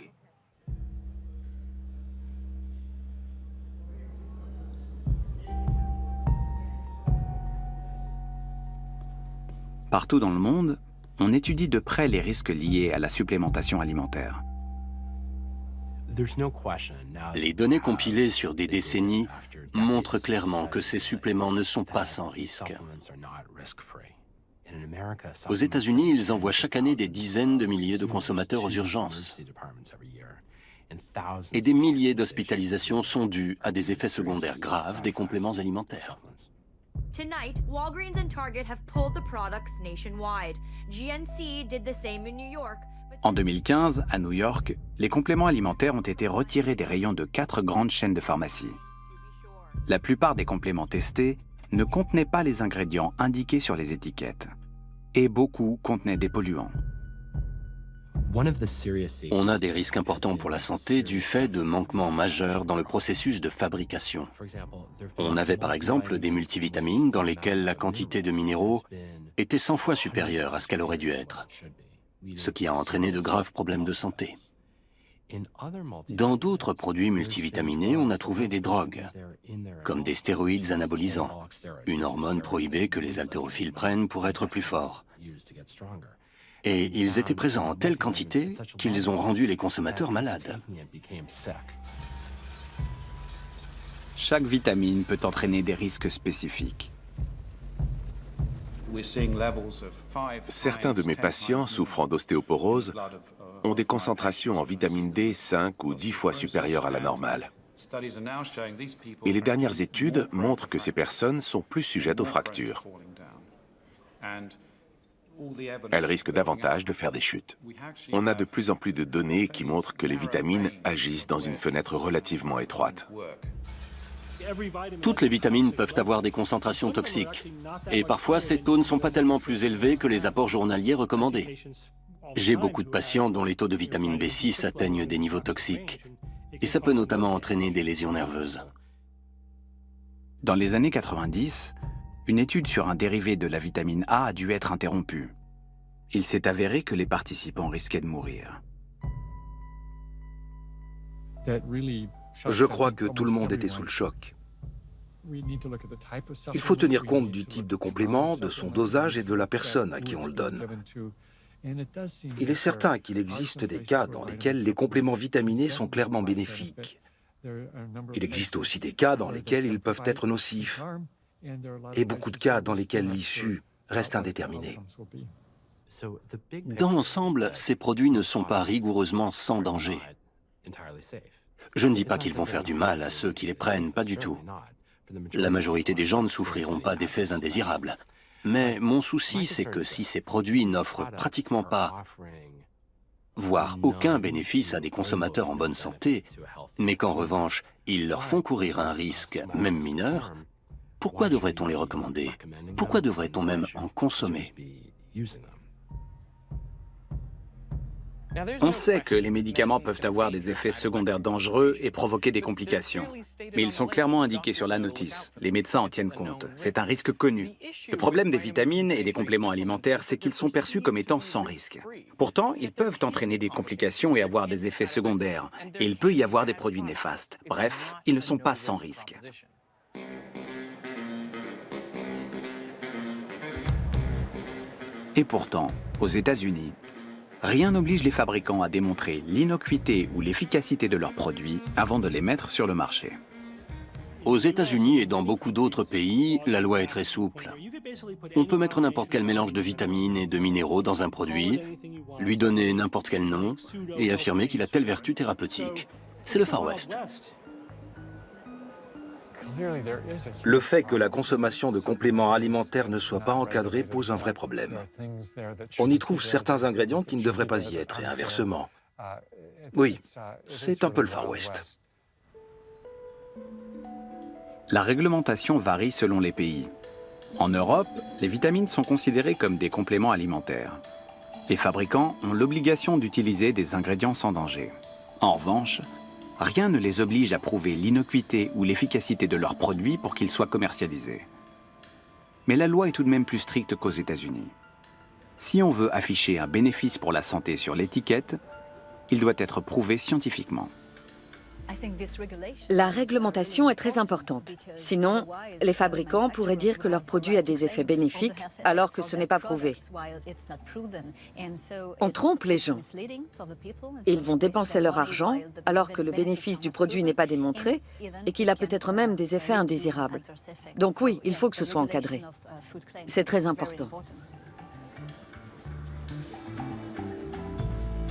Partout dans le monde, on étudie de près les risques liés à la supplémentation alimentaire. Les données compilées sur des décennies montrent clairement que ces suppléments ne sont pas sans risque. Aux États-Unis, ils envoient chaque année des dizaines de milliers de consommateurs aux urgences. Et des milliers d'hospitalisations sont dues à des effets secondaires graves des compléments alimentaires. Tonight, Walgreens and Target have pulled the products nationwide. GNC did the same in New York. En 2015, à New York, les compléments alimentaires ont été retirés des rayons de 4 grandes chaînes de pharmacie. La plupart des compléments testés ne contenaient pas les ingrédients indiqués sur les étiquettes. Et beaucoup contenaient des polluants. On a des risques importants pour la santé du fait de manquements majeurs dans le processus de fabrication. On avait par exemple des multivitamines dans lesquelles la quantité de minéraux était 100 fois supérieure à ce qu'elle aurait dû être, ce qui a entraîné de graves problèmes de santé. Dans d'autres produits multivitaminés, on a trouvé des drogues, comme des stéroïdes anabolisants, une hormone prohibée que les haltérophiles prennent pour être plus forts. Et ils étaient présents en telle quantité qu'ils ont rendu les consommateurs malades. Chaque vitamine peut entraîner des risques spécifiques. Certains de mes patients souffrant d'ostéoporose ont des concentrations en vitamine D 5 ou 10 fois supérieures à la normale. Et les dernières études montrent que ces personnes sont plus sujettes aux fractures. Elles risquent davantage de faire des chutes. On a de plus en plus de données qui montrent que les vitamines agissent dans une fenêtre relativement étroite. Toutes les vitamines peuvent avoir des concentrations toxiques. Et parfois, ces taux ne sont pas tellement plus élevés que les apports journaliers recommandés. J'ai beaucoup de patients dont les taux de vitamine B6 atteignent des niveaux toxiques. Et ça peut notamment entraîner des lésions nerveuses. Dans les années 90, une étude sur un dérivé de la vitamine A a dû être interrompue. Il s'est avéré que les participants risquaient de mourir. Je crois que tout le monde était sous le choc. Il faut tenir compte du type de complément, de son dosage et de la personne à qui on le donne. Il est certain qu'il existe des cas dans lesquels les compléments vitaminés sont clairement bénéfiques. Il existe aussi des cas dans lesquels ils peuvent être nocifs, et beaucoup de cas dans lesquels l'issue reste indéterminée. Dans l'ensemble, ces produits ne sont pas rigoureusement sans danger. Je ne dis pas qu'ils vont faire du mal à ceux qui les prennent, pas du tout. La majorité des gens ne souffriront pas d'effets indésirables. Mais mon souci, c'est que si ces produits n'offrent pratiquement pas, voire aucun bénéfice à des consommateurs en bonne santé, mais qu'en revanche, ils leur font courir un risque, même mineur, pourquoi devrait-on les recommander? Pourquoi devrait-on même en consommer? On sait que les médicaments peuvent avoir des effets secondaires dangereux et provoquer des complications. Mais ils sont clairement indiqués sur la notice. Les médecins en tiennent compte. C'est un risque connu. Le problème des vitamines et des compléments alimentaires, c'est qu'ils sont perçus comme étant sans risque. Pourtant, ils peuvent entraîner des complications et avoir des effets secondaires. Et il peut y avoir des produits néfastes. Bref, ils ne sont pas sans risque. Et pourtant, aux États-Unis, rien n'oblige les fabricants à démontrer l'innocuité ou l'efficacité de leurs produits avant de les mettre sur le marché. Aux États-Unis et dans beaucoup d'autres pays, la loi est très souple. On peut mettre n'importe quel mélange de vitamines et de minéraux dans un produit, lui donner n'importe quel nom et affirmer qu'il a telle vertu thérapeutique. C'est le Far West. Le fait que la consommation de compléments alimentaires ne soit pas encadrée pose un vrai problème. On y trouve certains ingrédients qui ne devraient pas y être, et inversement. Oui, c'est un peu le Far West. La réglementation varie selon les pays. En Europe, les vitamines sont considérées comme des compléments alimentaires. Les fabricants ont l'obligation d'utiliser des ingrédients sans danger. En revanche, rien ne les oblige à prouver l'innocuité ou l'efficacité de leurs produits pour qu'ils soient commercialisés. Mais la loi est tout de même plus stricte qu'aux États-Unis. Si on veut afficher un bénéfice pour la santé sur l'étiquette, il doit être prouvé scientifiquement. La réglementation est très importante. Sinon, les fabricants pourraient dire que leur produit a des effets bénéfiques alors que ce n'est pas prouvé. On trompe les gens. Ils vont dépenser leur argent alors que le bénéfice du produit n'est pas démontré et qu'il a peut-être même des effets indésirables. Donc oui, il faut que ce soit encadré. C'est très important.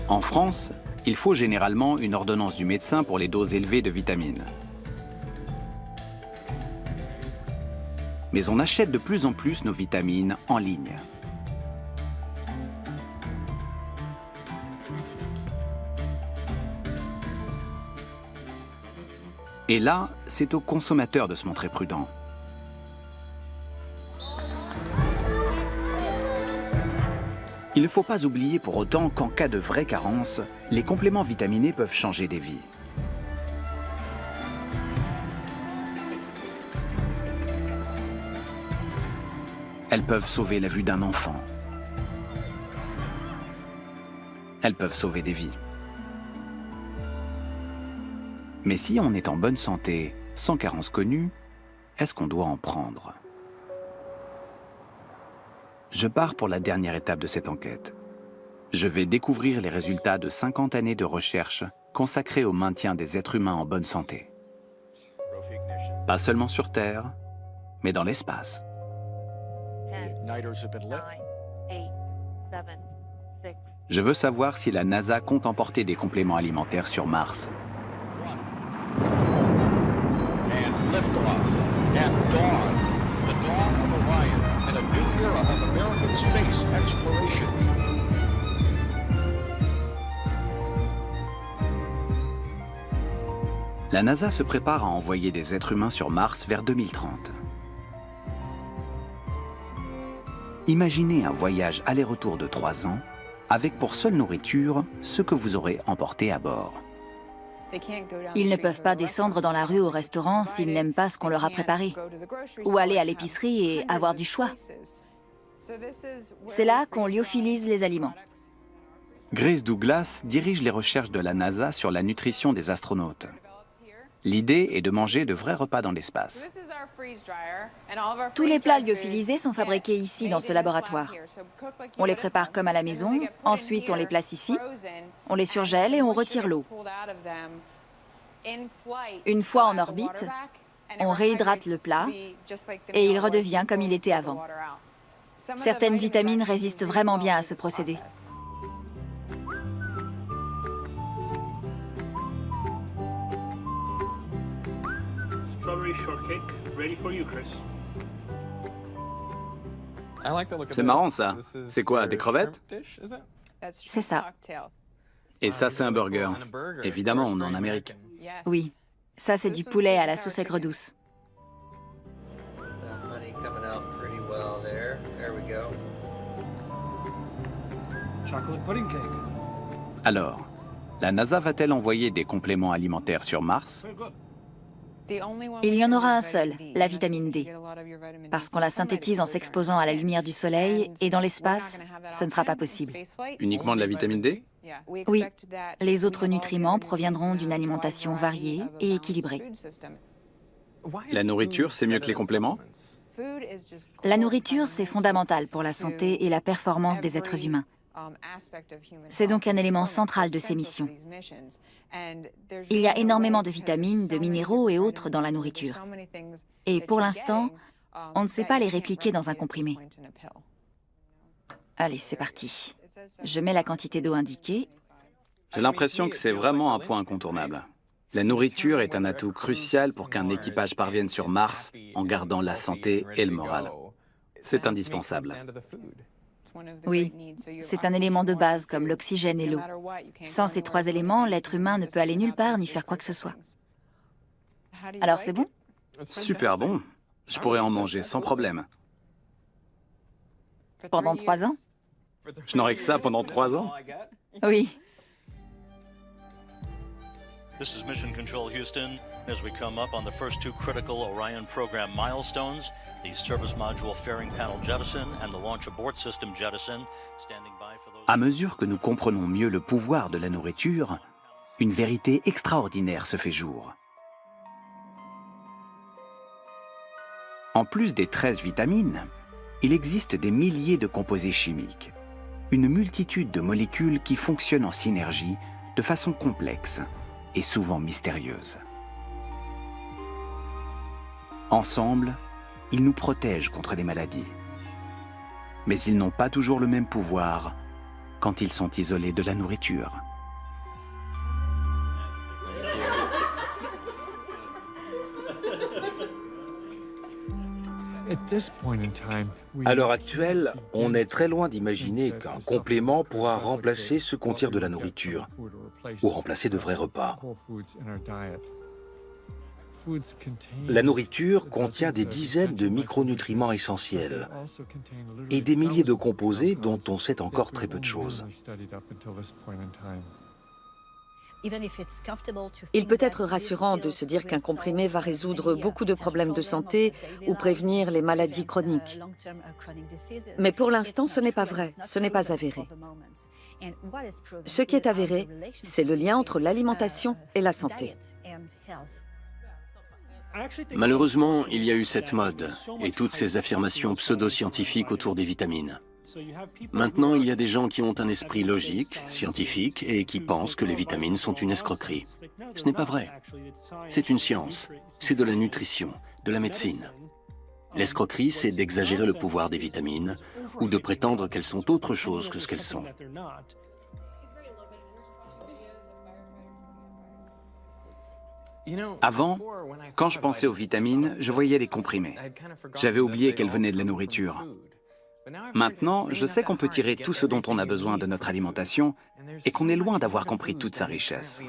En France, il faut généralement une ordonnance du médecin pour les doses élevées de vitamines. Mais on achète de plus en plus nos vitamines en ligne. Et là, c'est aux consommateurs de se montrer prudents. Il ne faut pas oublier pour autant qu'en cas de vraie carence, les compléments vitaminés peuvent changer des vies. Elles peuvent sauver la vue d'un enfant. Elles peuvent sauver des vies. Mais si on est en bonne santé, sans carence connue, est-ce qu'on doit en prendre ? Je pars pour la dernière étape de cette enquête. Je vais découvrir les résultats de 50 années de recherche consacrées au maintien des êtres humains en bonne santé. Pas seulement sur Terre, mais dans l'espace. Je veux savoir si la NASA compte emporter des compléments alimentaires sur Mars. La NASA se prépare à envoyer des êtres humains sur Mars vers 2030. Imaginez un voyage aller-retour de 3 ans, avec pour seule nourriture ce que vous aurez emporté à bord. Ils ne peuvent pas descendre dans la rue au restaurant s'ils n'aiment pas ce qu'on leur a préparé, ou aller à l'épicerie et avoir du choix. C'est là qu'on lyophilise les aliments. Grace Douglas dirige les recherches de la NASA sur la nutrition des astronautes. L'idée est de manger de vrais repas dans l'espace. Tous les plats lyophilisés sont fabriqués ici, dans ce laboratoire. On les prépare comme à la maison, ensuite on les place ici, on les surgèle et on retire l'eau. Une fois en orbite, on réhydrate le plat et il redevient comme il était avant. Certaines vitamines résistent vraiment bien à ce procédé. C'est marrant ça. C'est quoi, des crevettes? C'est ça. Et ça, c'est un burger. Évidemment, on est en Amérique. Oui, ça c'est du poulet à la sauce aigre douce. Alors, la NASA va-t-elle envoyer des compléments alimentaires sur Mars? Il y en aura un seul, la vitamine D, parce qu'on la synthétise en s'exposant à la lumière du soleil et dans l'espace, ce ne sera pas possible. Uniquement de la vitamine D? Oui, les autres nutriments proviendront d'une alimentation variée et équilibrée. La nourriture, c'est mieux que les compléments? La nourriture, c'est fondamental pour la santé et la performance des êtres humains. C'est donc un élément central de ces missions. Il y a énormément de vitamines, de minéraux et autres dans la nourriture. Et pour l'instant, on ne sait pas les répliquer dans un comprimé. Allez, c'est parti. Je mets la quantité d'eau indiquée. J'ai l'impression que c'est vraiment un point incontournable. La nourriture est un atout crucial pour qu'un équipage parvienne sur Mars en gardant la santé et le moral. C'est indispensable. Oui, c'est un élément de base comme l'oxygène et l'eau. Sans ces 3 éléments, l'être humain ne peut aller nulle part ni faire quoi que ce soit. Alors c'est bon? Super bon. Je pourrais en manger sans problème. Pendant 3 ans? Je n'aurai que ça pendant 3 ans? Oui. This is Mission Control Houston. As we come up on the first 2 critical Orion program milestones, the service module fairing panel jettison and the launch abort system jettison, standing by for those... À mesure que nous comprenons mieux le pouvoir de la nourriture, une vérité extraordinaire se fait jour. En plus des 13 vitamines, il existe des milliers de composés chimiques, une multitude de molécules qui fonctionnent en synergie de façon complexe et souvent mystérieuse. Ensemble, ils nous protègent contre les maladies. Mais ils n'ont pas toujours le même pouvoir quand ils sont isolés de la nourriture. À l'heure actuelle, on est très loin d'imaginer qu'un complément pourra remplacer ce qu'on tire de la nourriture, ou remplacer de vrais repas. La nourriture contient des dizaines de micronutriments essentiels et des milliers de composés dont on sait encore très peu de choses. Il peut être rassurant de se dire qu'un comprimé va résoudre beaucoup de problèmes de santé ou prévenir les maladies chroniques. Mais pour l'instant, ce n'est pas vrai, ce n'est pas avéré. Ce qui est avéré, c'est le lien entre l'alimentation et la santé. Malheureusement, il y a eu cette mode et toutes ces affirmations pseudo-scientifiques autour des vitamines. Maintenant, il y a des gens qui ont un esprit logique, scientifique, et qui pensent que les vitamines sont une escroquerie. Ce n'est pas vrai. C'est une science, c'est de la nutrition, de la médecine. L'escroquerie, c'est d'exagérer le pouvoir des vitamines ou de prétendre qu'elles sont autre chose que ce qu'elles sont. Avant, quand je pensais aux vitamines, je voyais les comprimés. J'avais oublié qu'elles venaient de la nourriture. Maintenant, je sais qu'on peut tirer tout ce dont on a besoin de notre alimentation et qu'on est loin d'avoir compris toute sa richesse.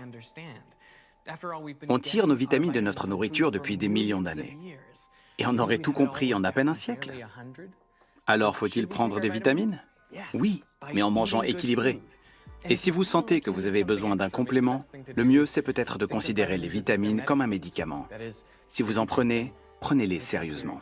On tire nos vitamines de notre nourriture depuis des millions d'années. Et on aurait tout compris en à peine un siècle. Alors faut-il prendre des vitamines? Oui, mais en mangeant équilibré. Et si vous sentez que vous avez besoin d'un complément, le mieux c'est peut-être de considérer les vitamines comme un médicament. Si vous en prenez, prenez-les sérieusement.